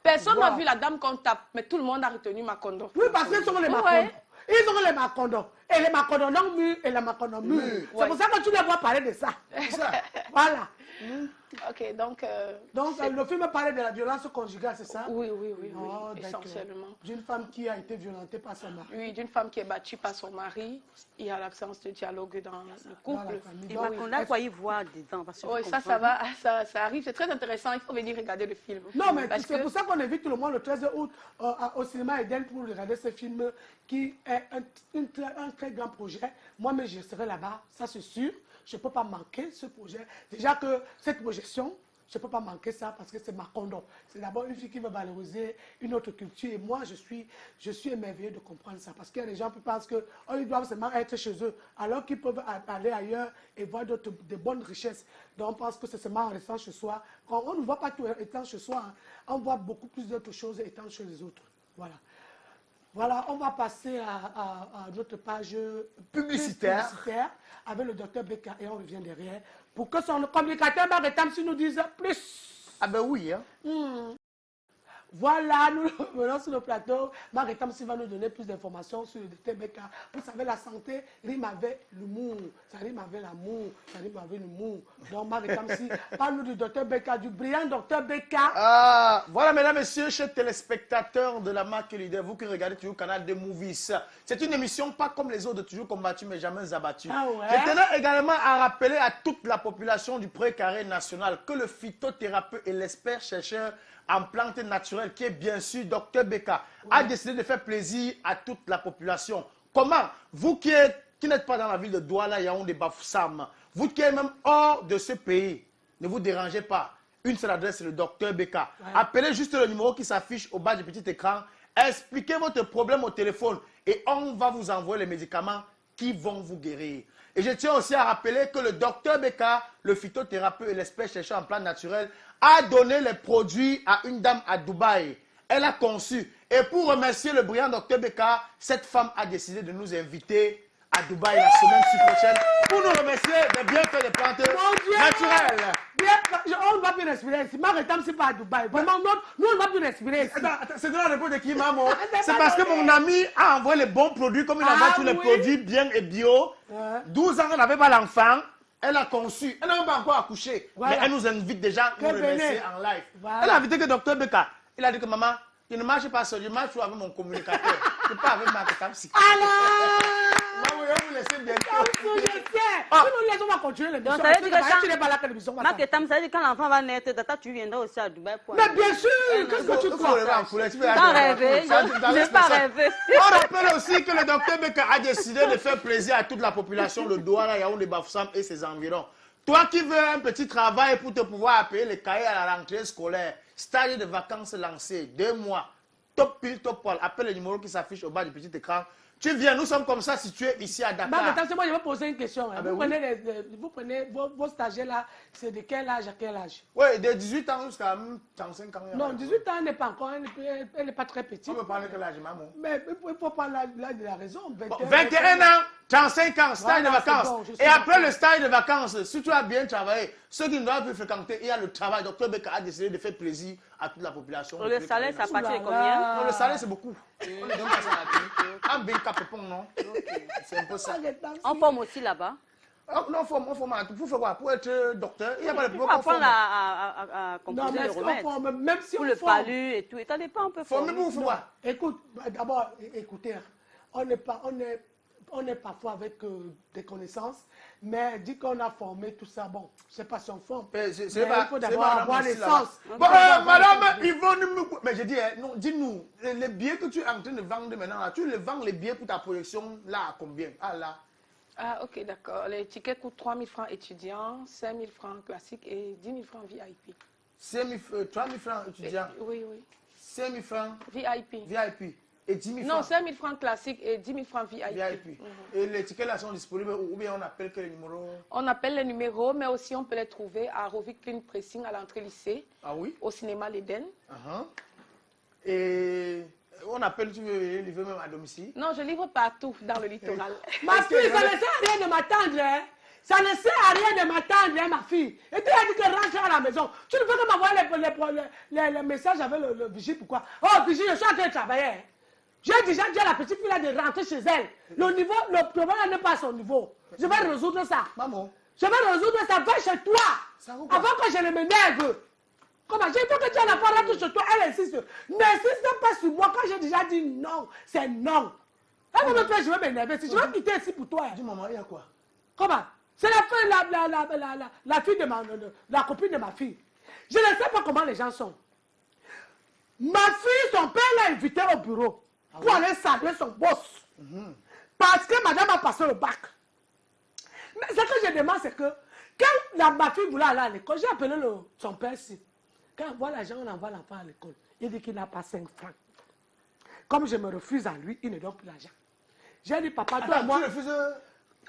Personne n'a Wow. vu la dame qu'on tape, mais tout le monde a retenu Macondo. Oui, parce qu'ils sont les Ouais. Macondo. Ils ont les Macondo. Et les Macondo non mûrs et les Macondo mûrs. C'est pour ça que tu les vois parler de ça. Voilà. Ok, donc... Donc, c'est- le film parlait de la violence conjugale, c'est ça? Oui, Oh, d'accord. essentiellement. D'une femme qui a été violentée par son mari. Oui, d'une femme qui est battue par son mari. Il y a l'absence de dialogue dans le couple. Dans la famille. Et Donc, Maconda, quoi y voir dedans parce que Oui, je ça comprends. va, ça arrive. C'est très intéressant. Il faut venir regarder le film. Non, mais Parce c'est que- pour ça qu'on invite tout le monde le 13 août au cinéma Eden pour regarder ce film qui est un très grand projet. Moi-même, je serai là-bas, ça c'est sûr. Je ne peux pas manquer ce projet. Déjà que cette projection, je ne peux pas manquer ça parce que c'est Macondo. C'est d'abord une fille qui veut valoriser une autre culture. Et moi, je suis émerveillé de comprendre ça. Parce qu'il y a des gens qui pensent qu'ils doivent seulement être chez eux, alors qu'ils peuvent aller ailleurs et voir de bonnes richesses. Donc, on pense que c'est seulement en restant chez soi. Quand on ne voit pas tout étant chez soi, hein, on voit beaucoup plus d'autres choses étant chez les autres. Voilà. Voilà, on va passer à notre page Publicitaire. avec le docteur Beka et on revient derrière pour que son communicateur Marétamsi nous dise plus. Ah ben oui, hein. Voilà, nous venons sur le plateau. Marétamsi va nous donner plus d'informations sur le docteur Beka. Vous savez, la santé rime avec l'humour. Ça rime avec l'amour. Ça rime avec l'humour. Donc, Marétamsi, parle-nous du docteur Beka, du brillant docteur Beka. Ah, voilà, mesdames, messieurs, chers téléspectateurs de la marque Leader, vous qui regardez toujours le canal de Movies. C'est une émission pas comme les autres, toujours combattue, mais jamais abattue. Ah ouais? Je tenais également à rappeler à toute la population du précaré national que le phytothérapeute et l'expert chercheur en plantes naturelles, qui est bien sûr Dr Beka, a décidé de faire plaisir à toute la population. Comment? Vous qui n'êtes pas dans la ville de Douala, Yaoundé, Bafoussam, vous qui êtes même hors de ce pays, ne vous dérangez pas. Une seule adresse, c'est le Dr Beka. Ouais. Appelez juste le numéro qui s'affiche au bas du petit écran. Expliquez votre problème au téléphone et on va vous envoyer les médicaments qui vont vous guérir. Et je tiens aussi à rappeler que le Dr Beka, le phytothérapeute et l'expert chercheur en plantes naturelles, a donné les produits à une dame à Dubaï. Elle a conçu. Et pour remercier le brillant Dr Beka, cette femme a décidé de nous inviter à Dubaï la semaine prochaine pour nous remercier des bienfaits des plantes naturelles. On ne va plus respirer ici. Ma rétame, c'est pas à Dubaï. Vraiment, nous, on ne va plus respirer ici. Attends, c'est de la réponse de qui, maman? C'est parce que mon ami a envoyé les bons produits, comme il envoie tous les produits bien et bio. 12 ans, elle n'avait pas l'enfant. Elle a conçu. Elle n'a pas encore accouché. Voilà. Mais elle nous invite déjà à nous remercier en live. Voilà. Elle a invité que Dr Beka. Il a dit que maman, je ne marche pas seul, je marche avec mon communicateur. Je ne pas avec ma rétame-ci. Maman, je vais vous laisser bientôt. Je sais. Si nous laissons, on va continuer l'émission. Donc, ça veut dire que tu n'es pas là que l'émission va Marc Etam, ça veut dire que quand l'enfant va naître, Tata, tu viendras aussi à Dubaï pour... Mais bien sûr, qu'est-ce que tu crois? Pas rêvé, je n'ai pas rêvé. On rappelle aussi que le docteur Beka a décidé de faire plaisir à toute la population, le Douala, Yaoundé, Bafoussam et ses environs. Toi qui veux un petit travail pour te pouvoir payer les cahiers à la rentrée scolaire, stage de vacances lancé, 2 mois, top pile, top poil, appelle le numéro qui s'affiche au bas du petit écran. Tu viens, nous sommes comme ça situés ici à Dakar. Mais attends, moi je vais poser une question. Ah ben vous prenez vos stagiaires là, c'est de quel âge à quel âge? Oui, de 18 ans jusqu'à 35 ans. Non, 18 ans, elle n'est pas encore, elle n'est pas très petite. On peut parler que l'âge, maman. Mais il faut prendre l'âge de la raison. 21 ans, 35 ans, stage de vacances. Bon, et après le stage de vacances, si tu as bien travaillé, ceux qui ne doivent plus fréquenter, il y a le travail. Dr Beka a décidé de faire plaisir à toute la population. Le salaire, ça partit de combien? Non, le salaire, c'est beaucoup. On ne donne pas ça à la clinique. Un bien capépon, non? C'est un peu ça. On forme aussi là-bas. Non, on forme à tout. Pour faire quoi? Pour être docteur, il n'y a pas de Il faut apprendre à composer non, le remède. même si Pour on le forme, palu et tout. Et ça dépend, on peut Former former. pour faire quoi? écoute, d'abord, écoutez, on est parfois avec des connaissances, mais dit qu'on a formé tout ça, bon, je ne sais pas si on forme. Mais il faut d'abord avoir les sens. Bon, madame, Yvonne, mais je dis, non, dis-nous, les billets que tu es en train de vendre maintenant, là, tu les vends les billets pour ta projection là à combien? Ah là. Ah, ok, d'accord. Les tickets coûtent 3 000 francs étudiants, 5 000 francs classiques et 10 000 francs VIP. 3 000 francs étudiants, Oui, oui. 5 000 francs VIP. VIP et 10 000 Non, francs 5 000 francs classiques et 10 000 francs VIP. VIP. Et les tickets là sont disponibles ou bien on appelle quel numéro? On appelle les numéros, mais aussi on peut les trouver à Rovik Clean Pressing à l'entrée lycée, Ah oui? au cinéma l'Éden. Et on appelle, tu veux livrer même à domicile? Non, je livre partout dans le littoral. Ma fille, ça ne sert à rien de m'attendre, hein. Ça ne sert à rien de m'attendre, hein, ma fille. Et tu as dit que rentre à la maison. Tu ne veux que m'envoyer les messages avec le vigile, pourquoi? Oh, vigile, je suis en train de travailler. Hein. J'ai déjà dit à la petite fille là de rentrer chez elle. Le problème n'est pas à son niveau. Je vais résoudre ça. Maman. Je vais résoudre ça. Va chez toi. Avant que je ne m'énerve. Comment? J'ai dit que tu as la femme rentre chez toi. Elle insiste. N'insiste pas sur moi quand j'ai déjà dit non. C'est non. Elle me fait, je vais m'énerver. Si je vais quitter ici pour toi. Dis maman, il y a quoi? Comment? C'est la fille de la copine de ma fille. Je ne sais pas comment les gens sont. Ma fille, son père l'a invité au bureau pour aller saluer son boss. Parce que madame a passé le bac. Mais ce que je demande, c'est que quand ma fille voulait aller à l'école, j'ai appelé son père ici. Quand on voit l'argent, on envoie l'enfant à l'école. Il dit qu'il n'a pas 5 francs. Comme je me refuse à lui, il ne donne plus l'argent. J'ai dit, papa, toi et moi... Tu refuses?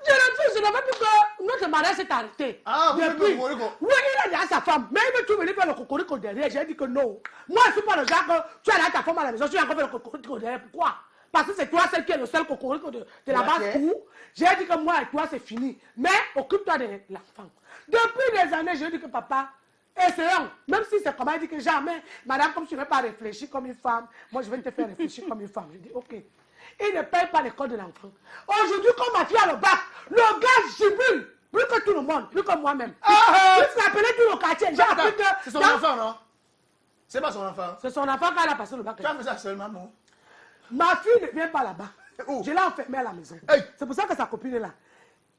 Je refuse, je ne veux plus que notre mariage s'est arrêté. Ah, vous depuis, faites le cocorico. oui, il a dit à sa femme, mais il veut tout venir faire le cocorico derrière. J'ai dit que non. Moi, je ne suis pas le genre que tu as là ta femme à la maison, tu as encore fait le cocorico derrière. Pourquoi? Parce que c'est toi celle qui est le seul cocorico de la base cour. J'ai dit que moi et toi, c'est fini. Mais occupe-toi de l'enfant. Depuis des années, j'ai dit que papa, essayons. Même si c'est comment il dit que jamais, madame, comme tu ne veux pas réfléchir comme une femme, moi je vais te faire réfléchir comme une femme. Je dis, ok. Il ne paye pas l'école de l'enfant. Aujourd'hui, quand ma fille a le bac, le gars jubile. Plus que tout le monde, plus que moi-même. Je suis appelé tout le quartier. J'ai appris que... C'est son enfant, non? C'est pas son enfant. C'est son enfant quand elle a passé le bac. Tu as fait ça seulement, maman? Ma fille ne vient pas là-bas. Où? Je l'ai enfermée à la maison. Hey. C'est pour ça que sa copine est là.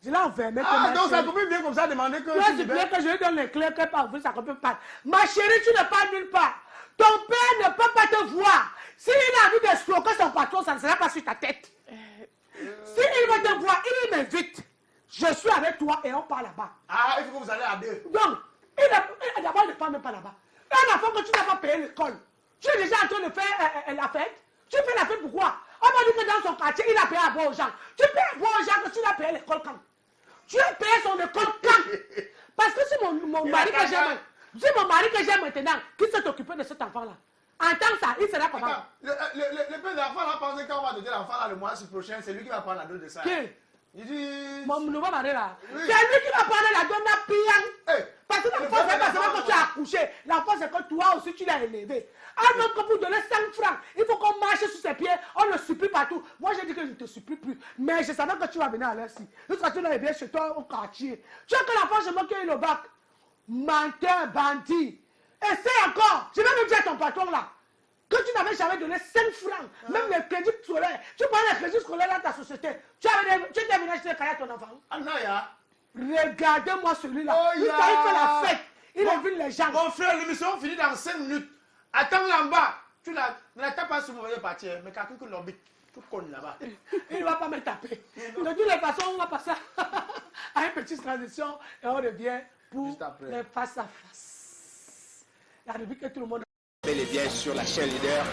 Je l'ai enfermée. Ah, donc sa copine vient comme ça demander que Toi, tu voulais que je lui donne les clés qu'elle peut ouvrir sa copine part. Ma chérie, tu ne pars nulle part. Ton père ne peut pas te voir. S'il a envie de stocker son patron, ça ne sera pas sur ta tête. S'il veut te voir, il m'invite. Je suis avec toi et on part là-bas. Ah, il faut que vous allez à deux. Donc, d'abord, il ne part même pas là-bas. Un enfant que tu n'as pas payé l'école. Tu es déjà en train de faire la fête. Tu fais la fête pourquoi? On m'a dit que dans son quartier, il a payé à boire aux gens. Tu payes à boire aux gens que tu l'as payé l'école quand? Tu as payé son école quand? Parce que c'est mon mari que j'aime. C'est mon mari que j'aime maintenant qui s'est occupé de cet enfant-là. En tant que ça, il sera comment? Le père de l'enfant là pense qu'on va donner l'enfant là le mois prochain, c'est lui qui va prendre la dose de ça. Qui? Il dit... Mon nouveau mari là. Oui. C'est lui qui va prendre la donne à Pian. Eh, Parce que l'enfant, c'est pas seulement que tu as accouché. L'enfant, c'est que toi aussi, tu l'as élevé. Alors que pour donner 5 francs, il faut qu'on marche sur ses pieds. On le supplie partout. Moi, j'ai dit que je ne te supplie plus. Mais je savais que tu vas venir à l'heure ci. Jusqu'à tu l'as bien chez toi au quartier. Tu as que l'enfant, je me qu'il le bac. Menteur, bandit. Essaye encore. Je vais même dire à ton patron là que tu n'avais jamais donné 5 francs. Même les crédits scolaires. Tu prends les crédits scolaires dans ta société. Tu t'es venu acheter à ton enfant. Anaya. Regardez-moi celui-là. Oh, Il ya. fait la fête. Il invite les gens. Mon frère, l'émission finit dans 5 minutes. Attends là-bas. Tu ne la tapes pas sur mon partir. Mais quelqu'un qui l'orbite. Tu connais là-bas. Il ne va pas me taper. De toutes les façons, on va passer à une petite transition et on revient pour Juste après. les face à face. La rubrique que tout le monde. Bel et bien sur la chaîne leader.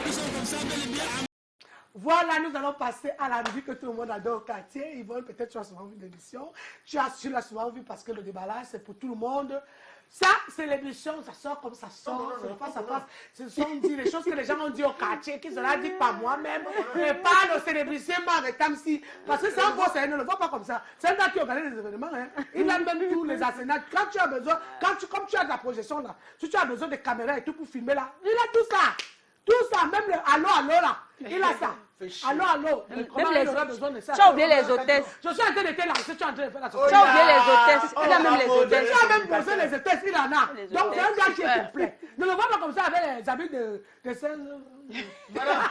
Voilà, nous allons passer à la rubrique que tout le monde adore au quartier. Yvonne, peut-être tu as souvent vu l'émission. Tu l'as souvent vu parce que le déballage, c'est pour tout le monde. Ça, c'est l'émission, ça sort comme ça sort, c'est face à face. Ce sont dit les choses que les gens ont dit au quartier, qui sera dit par moi-même, mais pas le célébrité Tamsi. Parce que c'est un boss, il ne le voit pas comme ça. C'est un gars qui organise les événements. Hein. Il a même tous les arsenals. Quand tu as besoin, comme tu as de la projection là, si tu as besoin de caméras et tout pour filmer là, il a tout ça. Tout ça, même le allô là, il a ça. Allô, comment il aura besoin de ça? Tu as oublié les hôtesses. Je suis en train de te lancer, tu es en train de faire la Tu as oublié les hôtesses. Il a même les tu hôtesses. as même posé les hôtesses, il en a. Les Donc c'est un hôtesses. gars qui est complet. Ne le vois pas comme ça avec les habits de Madame,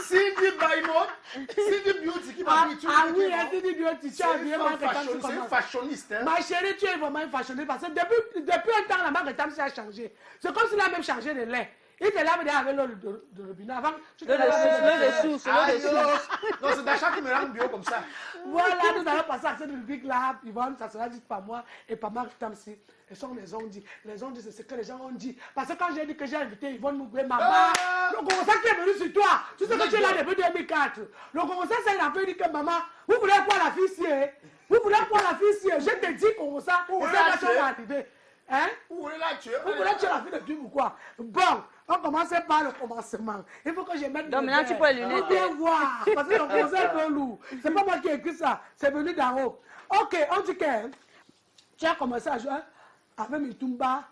Cindy Baimon, Cindy Beauty qui m'a dit, Ah oui, Cindy Beauty, tu as bien marqué c'est une fashioniste. Hein? Ma chérie, tu es vraiment une fashioniste parce que depuis un temps, la marque de Tamsi a changé. C'est comme s'il a même changé de lait. Il te lave avec l'eau de robinet. Avant, tu te laves avec Le dessous, Aïe, le dessous. non, c'est d'achat qui me rend bio comme ça. Voilà, nous allons passer à cette rubrique-là. Yvonne, ça sera dit par moi et par Marc Tamsi. Et ce sont les ont dit. Les ont dit, c'est ce que les gens ont dit. Parce que quand j'ai dit que j'ai invité Yvonne Mougoué, maman, le Congo qui est venu sur toi, tu sais que tu es là depuis 2004. Le Congo il a fait dire que maman, vous voulez quoi la fille ci? Vous voulez quoi la fille ci? Je te dis Congo ça, et ça va arriver. Hein? Où voulez la tuer? Vous voulez tuer la fille de Dieu ou quoi? Bon, on commençait par le commencement. Il faut que je mette. Donc maintenant, tu peux les lunettes. Pour bien voir. Parce que le conseil est un peu lourd. C'est pas moi qui ai écrit ça. C'est venu d'en haut. Ok, on dit que tu as commencé à jouer avec Mitumba.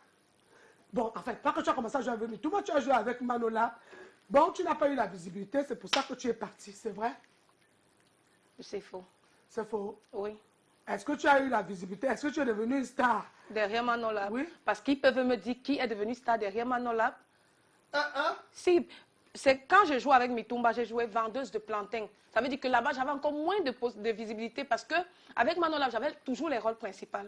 Bon, en fait, pas que tu as commencé à jouer avec Mitumba, tu as joué avec Manola. Bon, tu n'as pas eu la visibilité, c'est pour ça que tu es parti, c'est vrai? C'est faux. C'est faux. Oui. Est-ce que tu as eu la visibilité? Est-ce que tu es devenu une star? Derrière Manolab. Oui. Parce qu'ils peuvent me dire qui est devenu star derrière Manolab. Si, c'est quand je joue avec Mitumba, j'ai joué vendeuse de plantain. Ça veut dire que là-bas, j'avais encore moins de visibilité parce que avec Manolab, j'avais toujours les rôles principaux.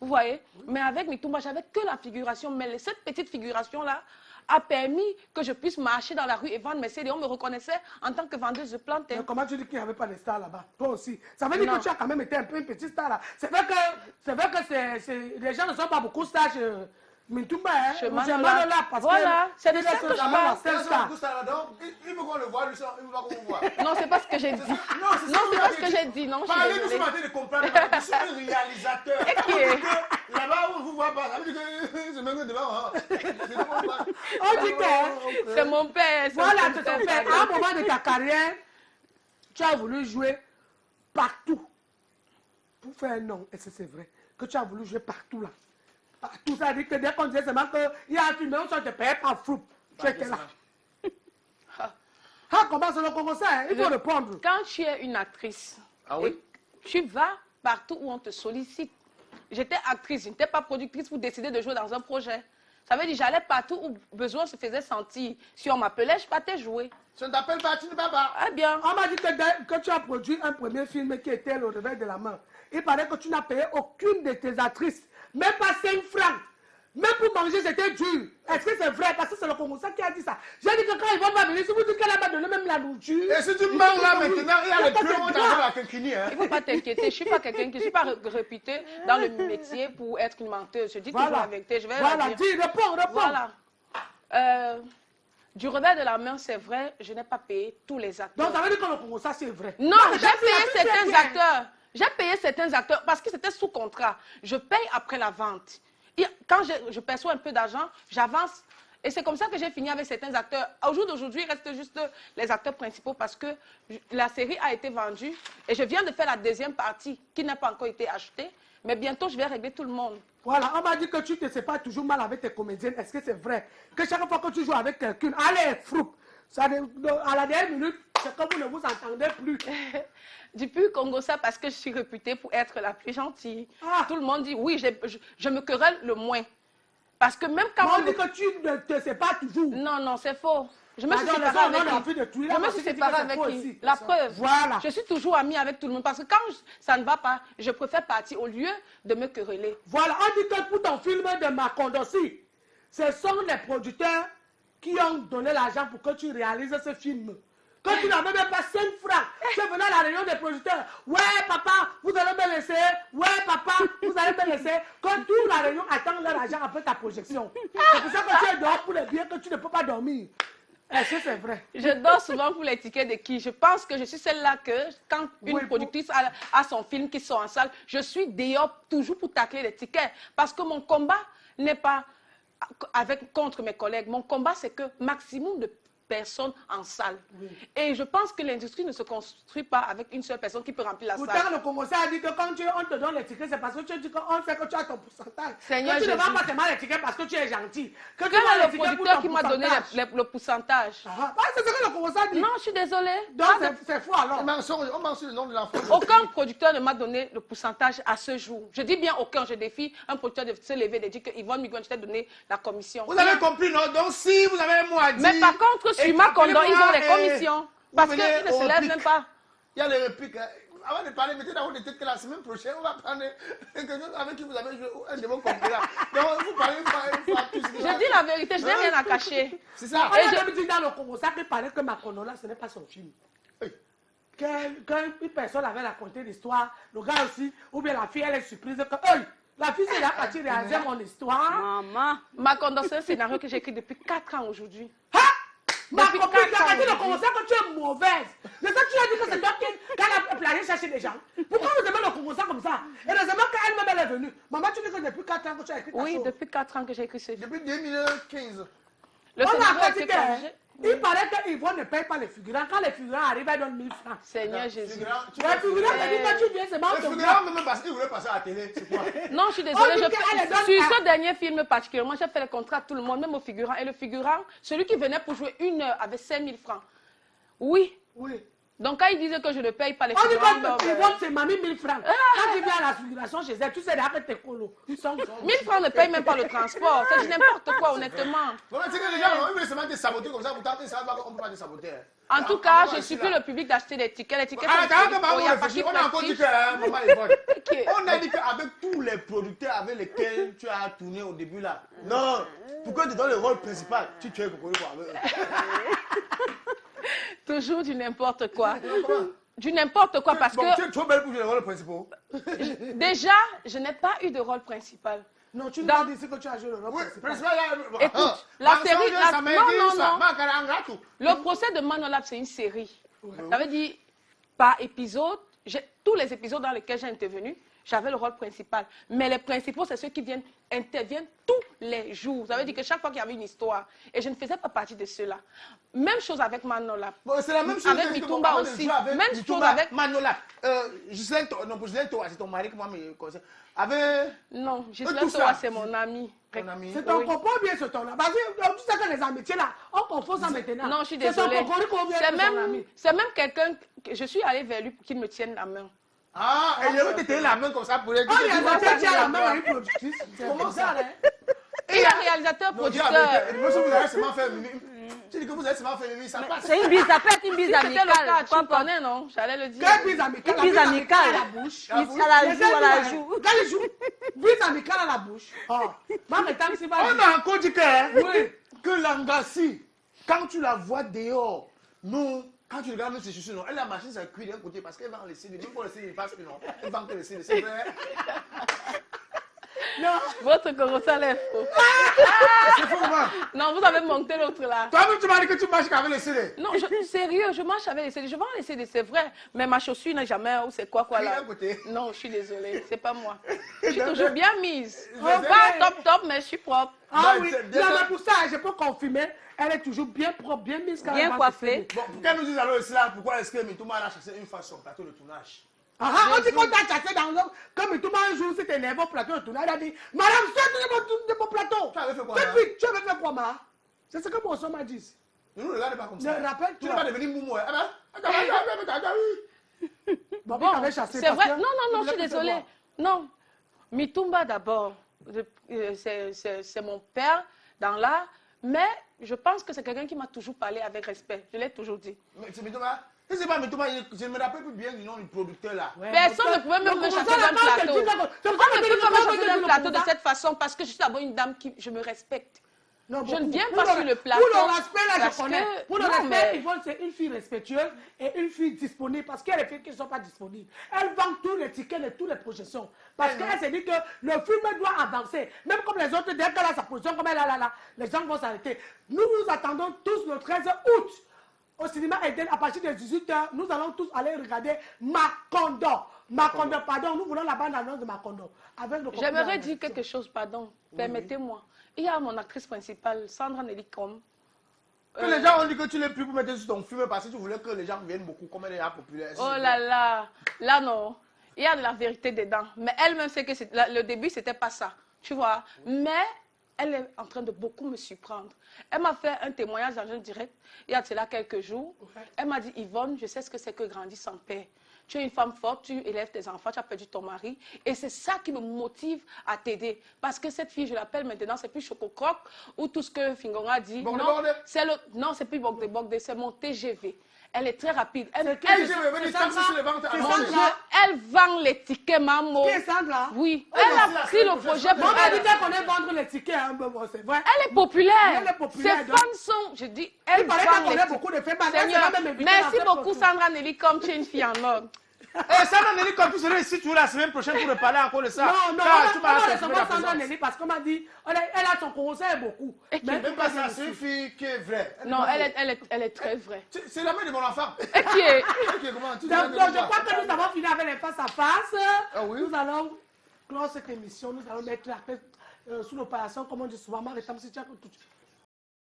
Vous voyez? Oui. Mais avec Mitumba, j'avais que la figuration. Mais cette petite figuration-là a permis que je puisse marcher dans la rue et vendre mes CD. On me reconnaissait en tant que vendeuse de plantain. Mais comment tu dis qu'il n'y avait pas de stars là-bas? Toi aussi. Ça veut dire que tu as quand même été un peu une petite star là. C'est vrai que les gens ne sont pas beaucoup stars chez Mitumba, hein? Chez Manola. Parce voilà, c'est de que ça que je parle. Il veut qu'on le voit, il veut pas qu'on le voit. Non, c'est pas ce que j'ai dit. Non, c'est pas ce que j'ai dit. Non, je suis Parlez-nous ce désolée. matin de comprendre. Je suis un réalisateur. Là-bas, on ne vous voit pas. Ça veut dire que c'est même devant. On dit que c'est mon père. voilà, c'est ton père. À un moment de ta carrière, tu as voulu jouer partout pour faire un nom. Et c'est vrai que tu as voulu jouer partout là. Partout, ça veut dire que dès qu'on disait seulement qu'il y a un film, on ne te payait pas fou. Tu étais là. Ah, comment c'est le Congo ça? Hein? Il faut répondre. Quand tu es une actrice, tu vas partout où on te sollicite. J'étais actrice, je n'étais pas productrice pour décider de jouer dans un projet. Ça veut dire que j'allais partout où besoin se faisait sentir. Si on m'appelait, je partais jouer. Je ne t'appelle pas, tu ne vas pas. Ah bien. On m'a dit que tu as produit un premier film qui était Le Réveil de la main. Il paraît que tu n'as payé aucune de tes actrices, même pas 5 francs. Même pour manger, c'était dur. Est-ce que c'est vrai? Parce que c'est le Congo qui a dit ça. J'ai dit que quand ils vont pas venir, si vous dites qu'elle a pas donné même la nourriture. Et si tu manges là maintenant, il y a les plus on t'envoie la quinquini. Il ne faut pas t'inquiéter. Je ne suis pas quelqu'un qui ne suis pas réputée dans le métier pour être une menteuse. Je dis toujours la vérité. Je vais voilà, la dire. dis, réponds. Voilà. Du Réveil de la main, c'est vrai, je n'ai pas payé tous les acteurs. Donc ça veut dire que le Congo, ça c'est vrai. Non, j'ai payé certains acteurs. J'ai payé certains acteurs parce que c'était sous contrat. Je paye après la vente. Et quand je perçois un peu d'argent, j'avance Et c'est comme ça que j'ai fini avec certains acteurs. Au jour d'aujourd'hui, il reste juste les acteurs principaux parce que la série a été vendue et je viens de faire la deuxième partie qui n'a pas encore été achetée. Mais bientôt, je vais régler tout le monde. Voilà, on m'a dit que tu ne te sais pas toujours mal avec tes comédiennes. Est-ce que c'est vrai? Que chaque fois que tu joues avec quelqu'un, allez, froup, à la dernière minute, c'est comme vous ne vous entendez plus. Depuis Congo, ça parce que je suis réputée pour être la plus gentille. Ah. Tout le monde dit oui, je me querelle le moins. Parce que même quand On dit que tu ne te sais pas toujours. Non, non, c'est faux. Je me suis Pardon, séparée les gens, on a avec envie de qui? tuer, Je me parce suis que tu séparée dis que avec c'est faux qui? aussi. La preuve. Voilà. Je suis toujours amie avec tout le monde parce que quand ça ne va pas, je préfère partir au lieu de me quereller. Voilà, on dit que pour ton film de Makondossi, ce sont les producteurs qui ont donné l'argent pour que tu réalises ce film. Que tu n'avais même pas 5 francs. Tu es venu à la réunion des producteurs. Ouais, papa, vous allez me laisser. Ouais, papa, vous allez me laisser. Que toute la réunion attend leur argent après ta projection. C'est pour ça que tu es dehors pour les biens que tu ne peux pas dormir. Est-ce que c'est vrai? Je dors souvent pour les tickets de qui? Je pense que je suis celle-là que, quand une Oui, productrice a son film qui sort en salle, je suis dehors toujours pour tacler les tickets. Parce que mon combat n'est pas contre mes collègues. Mon combat, c'est que maximum de personnes en salle. Oui. Et je pense que l'industrie ne se construit pas avec une seule personne qui peut remplir la salle. Pourtant, le Congolais a dit que quand on te donne les tickets, c'est parce que tu dis qu'on sait que tu as ton pourcentage. Seigneur que tu ne Jésus. vends pas seulement les tickets parce que tu es gentil. Que tu Quel vends est les le tickets pour producteur ton qui m'a donné pourcentage. le pourcentage? C'est ce que le Congolais a dit. Non, je suis désolée. Donc c'est fou alors. On mentionne le nom de l'enfant. Aucun producteur ne m'a donné le pourcentage à ce jour. Je dis bien aucun. Je défie un producteur de se lever et de dire que Yvonne Migon, je t'ai donné la commission. Vous avez compris, non? Donc si vous avez un mot à dire... Mais par contre, sur ma condo, ils ont les commissions. Parce qu'ils ne se lèvent même pas. Il y a les répliques. Avant de parler, mettez dans votre tête que la semaine prochaine, on va prendre quelqu'un avec qui vous avez joué un de vos concurrents. Donc vous parlez tout ce que Je dis la vérité, je n'ai rien à cacher. C'est ça. On a même dit dans le Congolais qu'il paraît que Makonola, ce n'est pas son film. Qu'une personne avait raconté l'histoire, le gars aussi, ou bien la fille, elle est surprise que, la fille, c'est là quand tu réalises mon histoire. Maman. Macondo, c'est un scénario que j'écris depuis 4 ans aujourd'hui. Ma copine, quand tu as commencé que tu es mauvaise. C'est ça que tu as dit que c'est toi qui a plané chercher des gens. Pourquoi vous aimez le Congolais comme ça? Et heureusement qu'elle-même elle est venue. Maman, tu dis que depuis 4 ans que tu as écrit ta Oui, chose. depuis 4 ans que j'ai écrit ce film. Depuis 2015. Le On scénario a a été dit corrigé. il paraît que Yvonne ne paye pas les figurants. Quand les figurants arrivent, elle donne 1000 francs. Seigneur Jésus. Les figurants, c'est dit que tu viens, c'est bon. Les figurants, même parce qu'ils voulaient passer à la télé, c'est quoi? Non, je suis désolée. On dit qu'elle donne Sur à- ce dernier film particulièrement, j'ai fait le contrat à tout le monde, même aux figurants. Et le figurant, celui qui venait pour jouer 1 heure, avait 5000 francs. Oui. Oui. Donc, quand ils disaient que je ne paye pas les On dit figurants, que Yvonne, c'est mamie 1000 francs. Quand tu viens à la figuration chez elle, tu sais derrière tes colos. 1000 francs ne payent même pas le transport. C'est du n'importe quoi, honnêtement. Bon, c'est que les gens, ils veulent seulement te saboter comme ça, vous tentez ça, on ne peut pas te saboter. En tout cas, je supplie le public d'acheter des tickets. Les tickets Ah, sont t'as disponibles. pas Il y a pas qui on a encore dit que, prestige. maman Yvonne, Ok. on a dit qu'avec tous les producteurs avec lesquels tu as tourné au début là, non, pourquoi tu donnes le rôle principal? Tu es Cocolo quoi. Toujours du n'importe quoi. Comment? Du n'importe quoi parce Bon, tu que es trop belle pour jouer le rôle principal. déjà, je n'ai pas eu de rôle principal. Non, tu nous Dans- as dit que tu as joué le rôle Oui, principal. principal. Écoute, la série... Non. Non. Le procès de Manolab, c'est une série. Ça veut dire, par épisode, tous les épisodes dans lesquels j'ai intervenu, j'avais le rôle principal. Mais les principaux, c'est ceux qui interviennent tous les jours. Ça veut dire que chaque fois qu'il y avait une histoire, et je ne faisais pas partie de ceux-là. Même chose avec Manolab. Bon, c'est la même chose Avec que Mitumba avant de aussi. jouer avec Même Mitumba, chose avec- Manola. Gislaine Toa, c'est ton mari que moi me conseille. Avec Non, tout Gislaine ça. Toa, c'est mon ami. ton ami. C'est ton Oui. copain ou bien c'est ton ami? Parce que tu sais que les amitiés là, on confond ça maintenant. Non, je suis C'est ton désolée. copain ou bien C'est c'est ton même, ami? c'est même quelqu'un que je suis allée vers lui pour qu'il me tienne la main. Ah, elle veut te tenir la main comme ça pour les Oh, il y a des gens qui ont la main à une productrice. Comment ça? Et le réalisateur, Non, dis producteur. avec moi, si vous avez seulement fait Mimi. Tu dis que vous avez seulement fait Mimi, ça passe. C'est une bise, ça peut être une bise Si c'était le cas, amicale. tu me connais, non? J'allais le dire. Quelle bise amicale? Une bise La amicale. à la bouche. À la joue, à la joue. Quand il joue, bise amicale à la bouche. Oh, moi, maintenant, c'est pas. On a encore dit que, Oui. que Langassi, quand tu la vois dehors, nous, quand tu regardes ses chaussures, non, elle la machine, ça cuit d'un côté parce qu'elle va en laisser, même pour laisser, il passe plus, non. Elle va en laisser, c'est vrai. Non. Votre corossal est faux. C'est faux, comment? Non, vous avez monté l'autre là. Toi-même, tu m'as dit que tu marches avec les CD. Non, sérieux, je marche avec les CD. Je vends les CD, c'est vrai. Mais ma chaussure n'a jamais, ou c'est quoi là. Rien à côté. Non, je suis désolée, c'est pas moi. Je suis toujours bien mise. Mais- Pas top, mais je suis propre. Ah Non, oui, c'est- non, mais pour ça, je peux confirmer, elle est toujours bien propre, bien mise. quand Bien elle va coiffée. se Bon, pourquoi nous disons alors aussi là, pourquoi est-ce que Mitouma a chassé une fois son plateau de tournage? Ah, on dit qu'on t'a chassé dans l'homme. Comme tout le monde un jour, c'était énervé au plateau de tournage. Elle a dit, Madame, sortez de mon plateau. Tu avais fait quoi, Tout de là? suite, tu avais fait quoi, ma? C'est ce que mon son m'a dit. Ne nous regarde pas comme Ne ça. rappelle-toi. Tu n'es pas devenu moumou. Eh ben, Bon, Bon, t'avais chassé. c'est parce vrai. que Non, tu je voulais suis plus désolée. savoir. Non. Mitumba d'abord. C'est mon père dans l'art. Mais je pense que c'est quelqu'un qui m'a toujours parlé avec respect. Je l'ai toujours dit. Mais c'est Mitouma. Si c'est pas Mitouma, je ne me rappelle plus bien du nom du producteur là. Ouais, Personne mais ne pouvait même me comment chasser ça, la d'un part, plateau. c'est tout d'accord. C'est On pour ça ne que peut tu pas me dis chasser que d'un tu plateau le de cette façon parce que je suis d'abord une dame qui je me respecte. Non, Je ne pour- viens pour pas le- sur le plateau Pour le respect, là, parce je connais. que- Pour le non, respect, mais- Yvonne, c'est une fille respectueuse et une fille disponible. Parce qu'il y a des filles qui ne sont pas disponibles. Elle vend tous les tickets et toutes les projections. Parce qu'elle s'est dit que le film doit avancer. Même comme les autres, dès qu'elle a sa position, comme elle a là, les gens vont s'arrêter. Nous nous attendons tous le 13 août. Au cinéma Eden, à partir de 18h, nous allons tous aller regarder Macondo. Macondo, pardon, nous voulons la bande-annonce de Macondo. Avec le J'aimerais dire quelque chose, pardon. Permettez-moi. Il y a mon actrice principale, Sandra Nelly-Com. Que les gens ont dit que tu l'es plus pour mettre sur ton film parce que tu voulais que les gens viennent beaucoup comme elle est là populaire. Oh là là. Là, non. Il y a de la vérité dedans. Mais elle-même sait que le début, c'était pas ça. Tu vois. Mais elle est en train de beaucoup me surprendre. Elle m'a fait un témoignage dans un direct il y a de cela quelques jours. Elle m'a dit, Yvonne, je sais ce que c'est que grandir sans père. Tu es une femme forte, tu élèves tes enfants, tu as perdu ton mari. Et c'est ça qui me motive à t'aider. Parce que cette fille, je l'appelle maintenant, c'est plus Choco-Croc ou tout ce que Fingon a dit. Bogde Non, Bogde. non, c'est plus Bogde, c'est mon TGV. Elle est très rapide. Elle, Je vais venir taper sur les ventes à c'est manger. Sandra. elle vend les tickets, maman. Qui est Sandra? Oui, Elle elle aussi, a la pris semaine le prochaine, projet je pour On m'a elle. dit qu'on allait vendre les tickets, hein, bon, c'est vrai. Elle est populaire. Elle est populaire, Ses donc. fans sont, je dis, elle Il paraît vend qu'elle les connaît tickets. beaucoup de films. Elle Seigneur, sera même invitée merci dans beaucoup cette Sandra Nelly, comme tu es une fille en or. Eh, Sandra Nelly, comme tu serais ici toujours la semaine prochaine pour me parler encore de ça. Non, non, Car on tu va m'as recevoir confirmé la Sandra présence. Nelly parce qu'on m'a dit, elle a son conseil beaucoup. Et qui- Mais Même pas ça, c'est une fille qui est vraie. Non, elle est très vraie. C'est la mère de mon enfant. Et qui est Ok, comment tu dis Donc, je crois que nous avons fini avec les face à face. Ah oui? Nous allons clore cette émission. Nous allons mettre la tête sous l'opération, comme on dit souvent. Si tu as tout.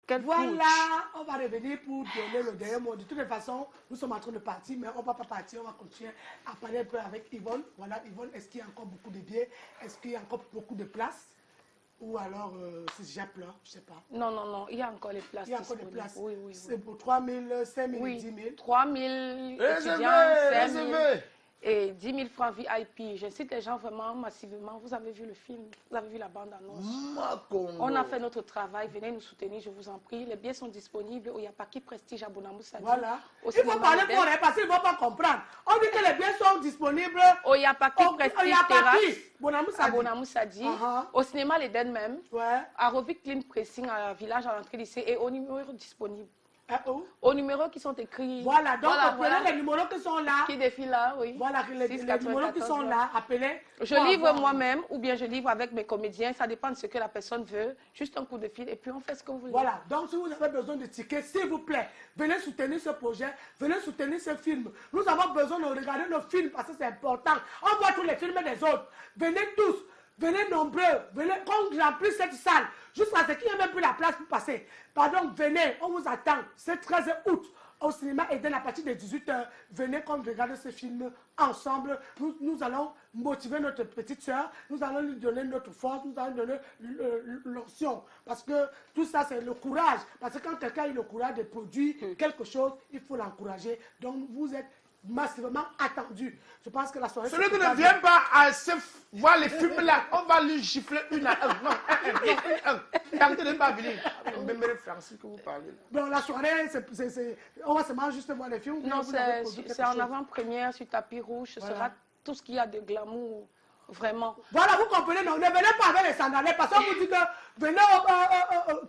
Voilà, on va revenir pour donner le dernier mot. De toutes les façons, nous sommes en train de partir, mais on ne va pas partir, on va continuer à parler un peu avec Yvonne. Voilà, Yvonne, est-ce qu'il y a encore beaucoup de billets? Est-ce qu'il y a encore beaucoup de places? Ou alors, c'est déjà plein, je ne sais pas. Non, non, non, il y a encore les places. Il y a encore des disponibles. places. Oui, oui, oui. C'est pour 3 000, 5 000, Oui, 10 000. 3 000 Réservé, étudiants, 5 000 réservé. et 10 000 francs VIP. J'incite les gens vraiment massivement. Vous avez vu le film, vous avez vu la bande-annonce. Macondo. On a fait notre travail, venez nous soutenir, je vous en prie. Les billets sont disponibles au Yapaki Prestige à Bonamoussadi. Voilà. Au Il faut cinéma parler Modèle. pour eux parce qu'ils ne vont pas comprendre. On dit que les biens sont disponibles Au Yapaki Prestige Terrasse à Bonamoussadi, Uh-huh. au cinéma L'Eden même, Ouais. à Rovik Clean Pressing, à Village à l'entrée lycée et aux numéros disponibles. Où? Aux numéros qui sont écrits. Voilà, donc Voilà, prenez voilà. les numéros qui sont là. Qui défilent là, oui. Voilà, les 6, numéros qui sont 94, là, appelez. Je pour livre avoir- moi-même ou bien je livre avec mes comédiens. Ça dépend de ce que la personne veut. Juste un coup de fil et puis on fait ce que vous voulez. Voilà, donc si vous avez besoin de tickets, s'il vous plaît, venez soutenir ce projet, venez soutenir ce film. Nous avons besoin de regarder nos films parce que c'est important. On voit tous les films des autres. Venez tous, venez nombreux, venez qu'on remplisse cette salle jusqu'à ce qu'il n'y ait même plus la place pour passer. Pardon, venez, on vous attend. C'est 13 août. Au cinéma Eden à partir de 18h, venez qu'on regarde ce film ensemble. Nous allons motiver notre petite soeur, nous allons lui donner notre force, nous allons lui donner l'onction. Parce que tout ça, c'est le courage. Parce que quand quelqu'un a le courage de produire quelque chose, il faut l'encourager. Donc vous êtes massivement attendus. Je pense que la soirée... Celui se qui ne passe vient bien. pas à voir les films là, on va lui gifler une à un. Non, un. Tentez de ne pas venir. Même le français que vous parlez. Bon, la soirée, on va seulement juste voir les films. Non, vous avez produit quelque c'est en chose. avant-première sur tapis rouge. Ce Voilà. sera tout ce qu'il y a de glamour. Vraiment. Voilà, vous comprenez, non, ne venez pas avec les sandales parce qu'on vous dit que venez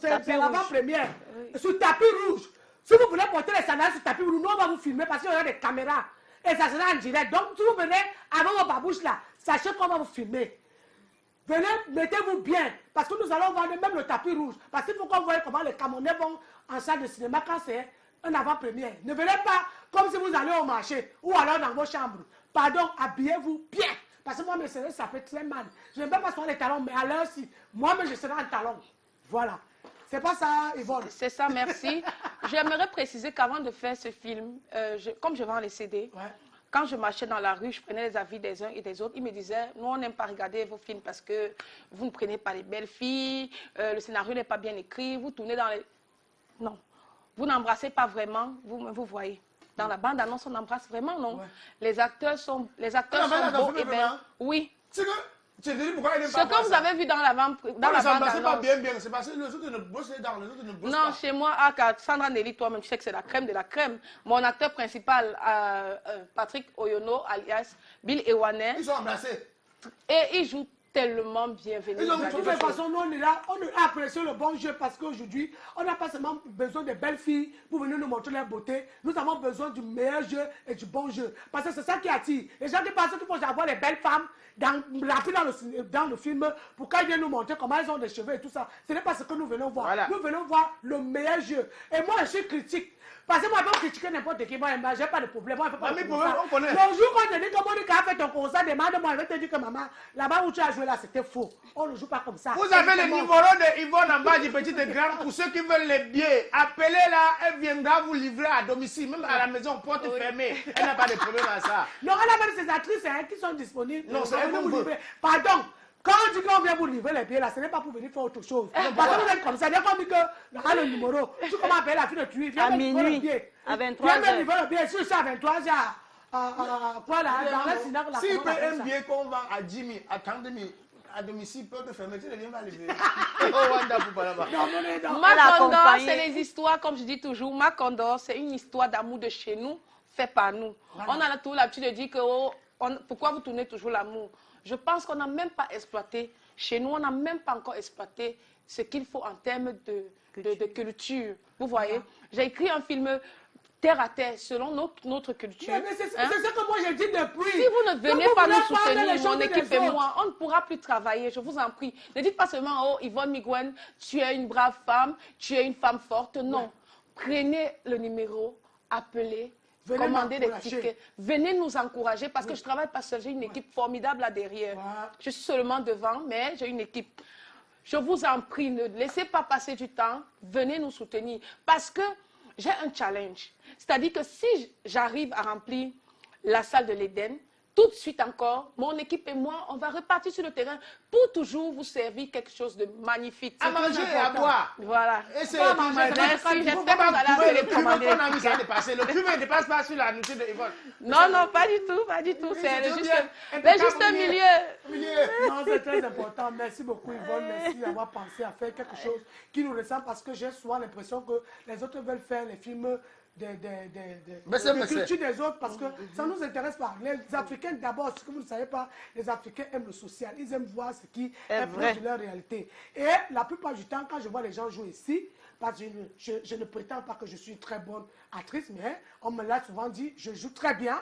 c'est Tapis l'avant-première. Oui. Sur tapis rouge. Si vous voulez porter les sandales sur tapis rouge, nous on va vous filmer parce qu'il y aura des caméras. Et ça sera en direct. Donc si vous venez avec vos babouches là, sachez qu'on va vous filmer. Venez, mettez-vous bien, parce que nous allons vendre même le tapis rouge. Parce qu'il faut qu'on voie comment les Camerounais vont en salle de cinéma quand c'est un avant-première. Ne venez pas comme si vous allez au marché ou alors dans vos chambres. Pardon, habillez-vous bien. Parce que moi, mes sœurs, ça fait très mal. Je n'aime pas passer les talons, mais à l'heure, si moi-même, je serai en talon. Voilà. C'est pas ça, Yvonne. C'est ça, merci. J'aimerais préciser qu'avant de faire ce film, comme je vends les CD, quand je marchais dans la rue, je prenais les avis des uns et des autres. Ils me disaient, nous, on n'aime pas regarder vos films parce que vous ne prenez pas les belles filles, le scénario n'est pas bien écrit, vous tournez dans les... Non. Vous n'embrassez pas vraiment, vous voyez. Dans la bande-annonce, on embrasse vraiment, non. Les acteurs sont beaux et belles. Oui. Tu te dis pourquoi il n'aime Ce pas que vous avez vu dans la bande-annonce. C'est pas bien, c'est parce que les autres ne bossent dans, les autres ne bossent non, pas. chez moi, Sandra Nelly, toi-même, tu sais que c'est la crème de la crème. Mon acteur principal, Patrick Oyono, alias Bill Ewanet. Ils sont embrassés. Et il joue tellement bien. De toute façon, nous, on est là, on a apprécié le bon jeu parce qu'aujourd'hui, on n'a pas seulement besoin de belles filles pour venir nous montrer leur beauté. Nous avons besoin du meilleur jeu et du bon jeu. Parce que c'est ça qui attire. Les gens qui pensent qu'il faut avoir les belles femmes dans le film pour qu'ils viennent nous montrer comment elles ont des cheveux et tout ça. Ce n'est pas ce que nous venons voir. Voilà. Nous venons voir le meilleur jeu. Et moi, je suis critique. Parce que moi, je peux critiquer n'importe qui. Moi, je n'ai pas de problème. Moi, je fais pas de problème, on connaît. Le jour quand je dis que Monica a fait ton concert, demande-moi, je vais te dire que maman, là-bas où tu as joué là, c'était faux. On ne joue pas comme ça. Vous avez le numéro de Yvonne en bas du petit écran pour ceux qui veulent les billets. Appelez-la, elle viendra vous livrer à domicile, même à la maison, porte fermée. Elle n'a pas de problème à ça. Non, elle a même ses actrices qui sont disponibles. Non, c'est elle vous vous livrer. Pardon. Quand on dit qu'on vient vous livrer les billets là, ce n'est pas pour venir faire autre chose. Parce que vous êtes comme ça. Dès qu'on dit que le numéro, tu commences à appeler la fille de tuer, viens me livrer le billet. À 23h. Viens me livrer le billet. Si je suis à 23h, quoi là, dans le cinéma là. S'il paye un billet qu'on vend à Jimmy, à 30 000, à domicile, peut te fermer, tu ne viens pas livrer. Oh, Wanda, pour pas là-bas. Macondor, c'est les histoires, comme je dis toujours, Macondor, c'est une histoire d'amour de chez nous, fait par nous. Voilà. On a toujours l'habitude de dire que pourquoi vous tournez toujours l'amour? Je pense qu'on n'a même pas exploité, chez nous, on n'a même pas encore exploité ce qu'il faut en termes de culture. Vous voyez, j'ai écrit un film terre à terre, selon notre culture. Mais c'est ce que moi j'ai dit depuis. Si vous ne venez pas nous soutenir, mon équipe et moi, on ne pourra plus travailler, je vous en prie. Ne dites pas seulement, oh Yvonne Migwen, tu es une brave femme, tu es une femme forte. Non. Ouais. Prenez le numéro, appelez. Commandez des tickets. Venez nous encourager parce que je ne travaille pas seul. J'ai une équipe formidable là derrière. Je suis seulement devant, mais j'ai une équipe. Je vous en prie, ne laissez pas passer du temps. Venez nous soutenir. Parce que j'ai un challenge. C'est-à-dire que si j'arrive à remplir la salle de l'Éden, tout de suite encore, mon équipe et moi, on va repartir sur le terrain pour toujours vous servir quelque chose de magnifique. À manger et à boire. Voilà. Et c'est merci, j'espère que vous allez aller commander. Le cube ne dépasse pas sur la nourriture de Yvonne. Non, non, pas du tout, pas du tout. C'est le juste milieu. Non, c'est très important. Merci beaucoup Yvonne, merci d'avoir pensé à faire quelque chose qui nous ressemble parce que j'ai souvent l'impression que les autres veulent faire les films de culture des autres parce que ça ne nous intéresse pas. Les Africains d'abord, ce que vous ne savez pas, les Africains aiment le social. Ils aiment voir ce qui est proche de leur réalité. Et la plupart du temps, quand je vois les gens jouer ici, parce que je ne prétends pas que je suis une très bonne actrice, mais on me l'a souvent dit, je joue très bien.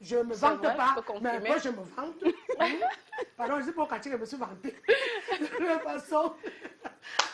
Je ne me vante pas, mais quand je me vante, pardon, je dis pour Cathy que je me suis vantée. De toute façon,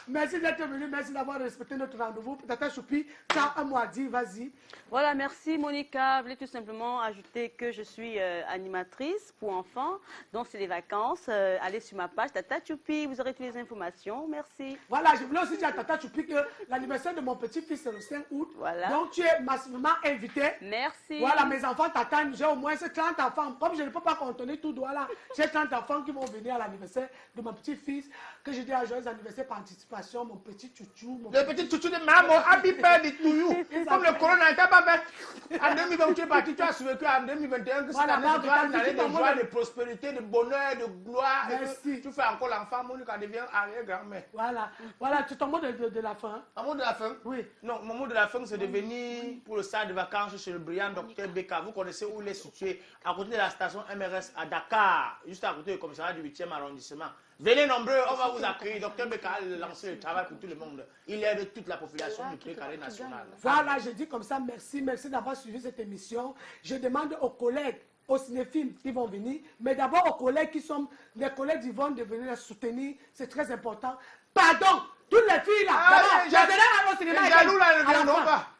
merci d'être venu, merci d'avoir respecté notre rendez-vous. Tata Choupi, tu as un mot à dire, vas-y. Voilà, merci Monica. Je voulais tout simplement ajouter que je suis animatrice pour enfants, donc c'est les vacances. Allez sur ma page Tata Choupi, vous aurez toutes les informations. Merci. Voilà, je voulais aussi dire à Tata Choupi que l'anniversaire de mon petit-fils c'est le 5 août. Voilà. Donc tu es massivement invité. Merci. Voilà, mes enfants t'attendent. J'ai au moins 30 enfants. Comme je ne peux pas contenir tout doigt là, j'ai 30 enfants qui vont venir à l'anniversaire de mon petit-fils. Que je dis à joyeux anniversaire par anticipation, mon petit chouchou. Le petit chouchou de maman, happy birthday to you. Comme le corona n'était pas fait. En 2020, tu es parti, tu as survécu en 2021. Que cette année, tu as une année de joie, de prospérité, de bonheur, de gloire. Merci. Tu fais encore l'enfant, Monica devient arrière-grand-mère. Voilà. Voilà, tu ton mot de la fin. Un mot de la fin? Oui. Non, mon mot de la fin, c'est de venir pour le stade de vacances chez le brillant docteur Beka. Vous connaissez où il est situé? À côté de la station MRS à Dakar, juste à côté du commissariat du 8e arrondissement. Venez nombreux, on va vous accueillir. Docteur Beka a lancé le travail pour tout le monde. Il aide toute la population du Pré-Carré national. Voilà, je dis comme ça, merci d'avoir suivi cette émission. Je demande aux collègues aux cinéphiles qui vont venir, mais d'abord aux collègues qui sont les collègues d'Yvonne de venir la soutenir, c'est très important. Pardon, toutes les filles là, je serai au cinéma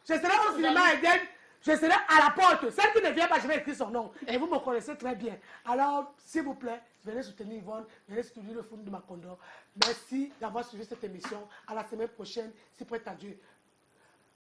je serai au cinéma Eden, je serai à la porte. Celle qui ne vient pas, je vais écrire son nom. Et vous me connaissez très bien. Alors, s'il vous plaît, venez soutenir Yvonne, venez soutenir le Fonds de Macondo. Merci d'avoir suivi cette émission. À la semaine prochaine, si prête à Dieu.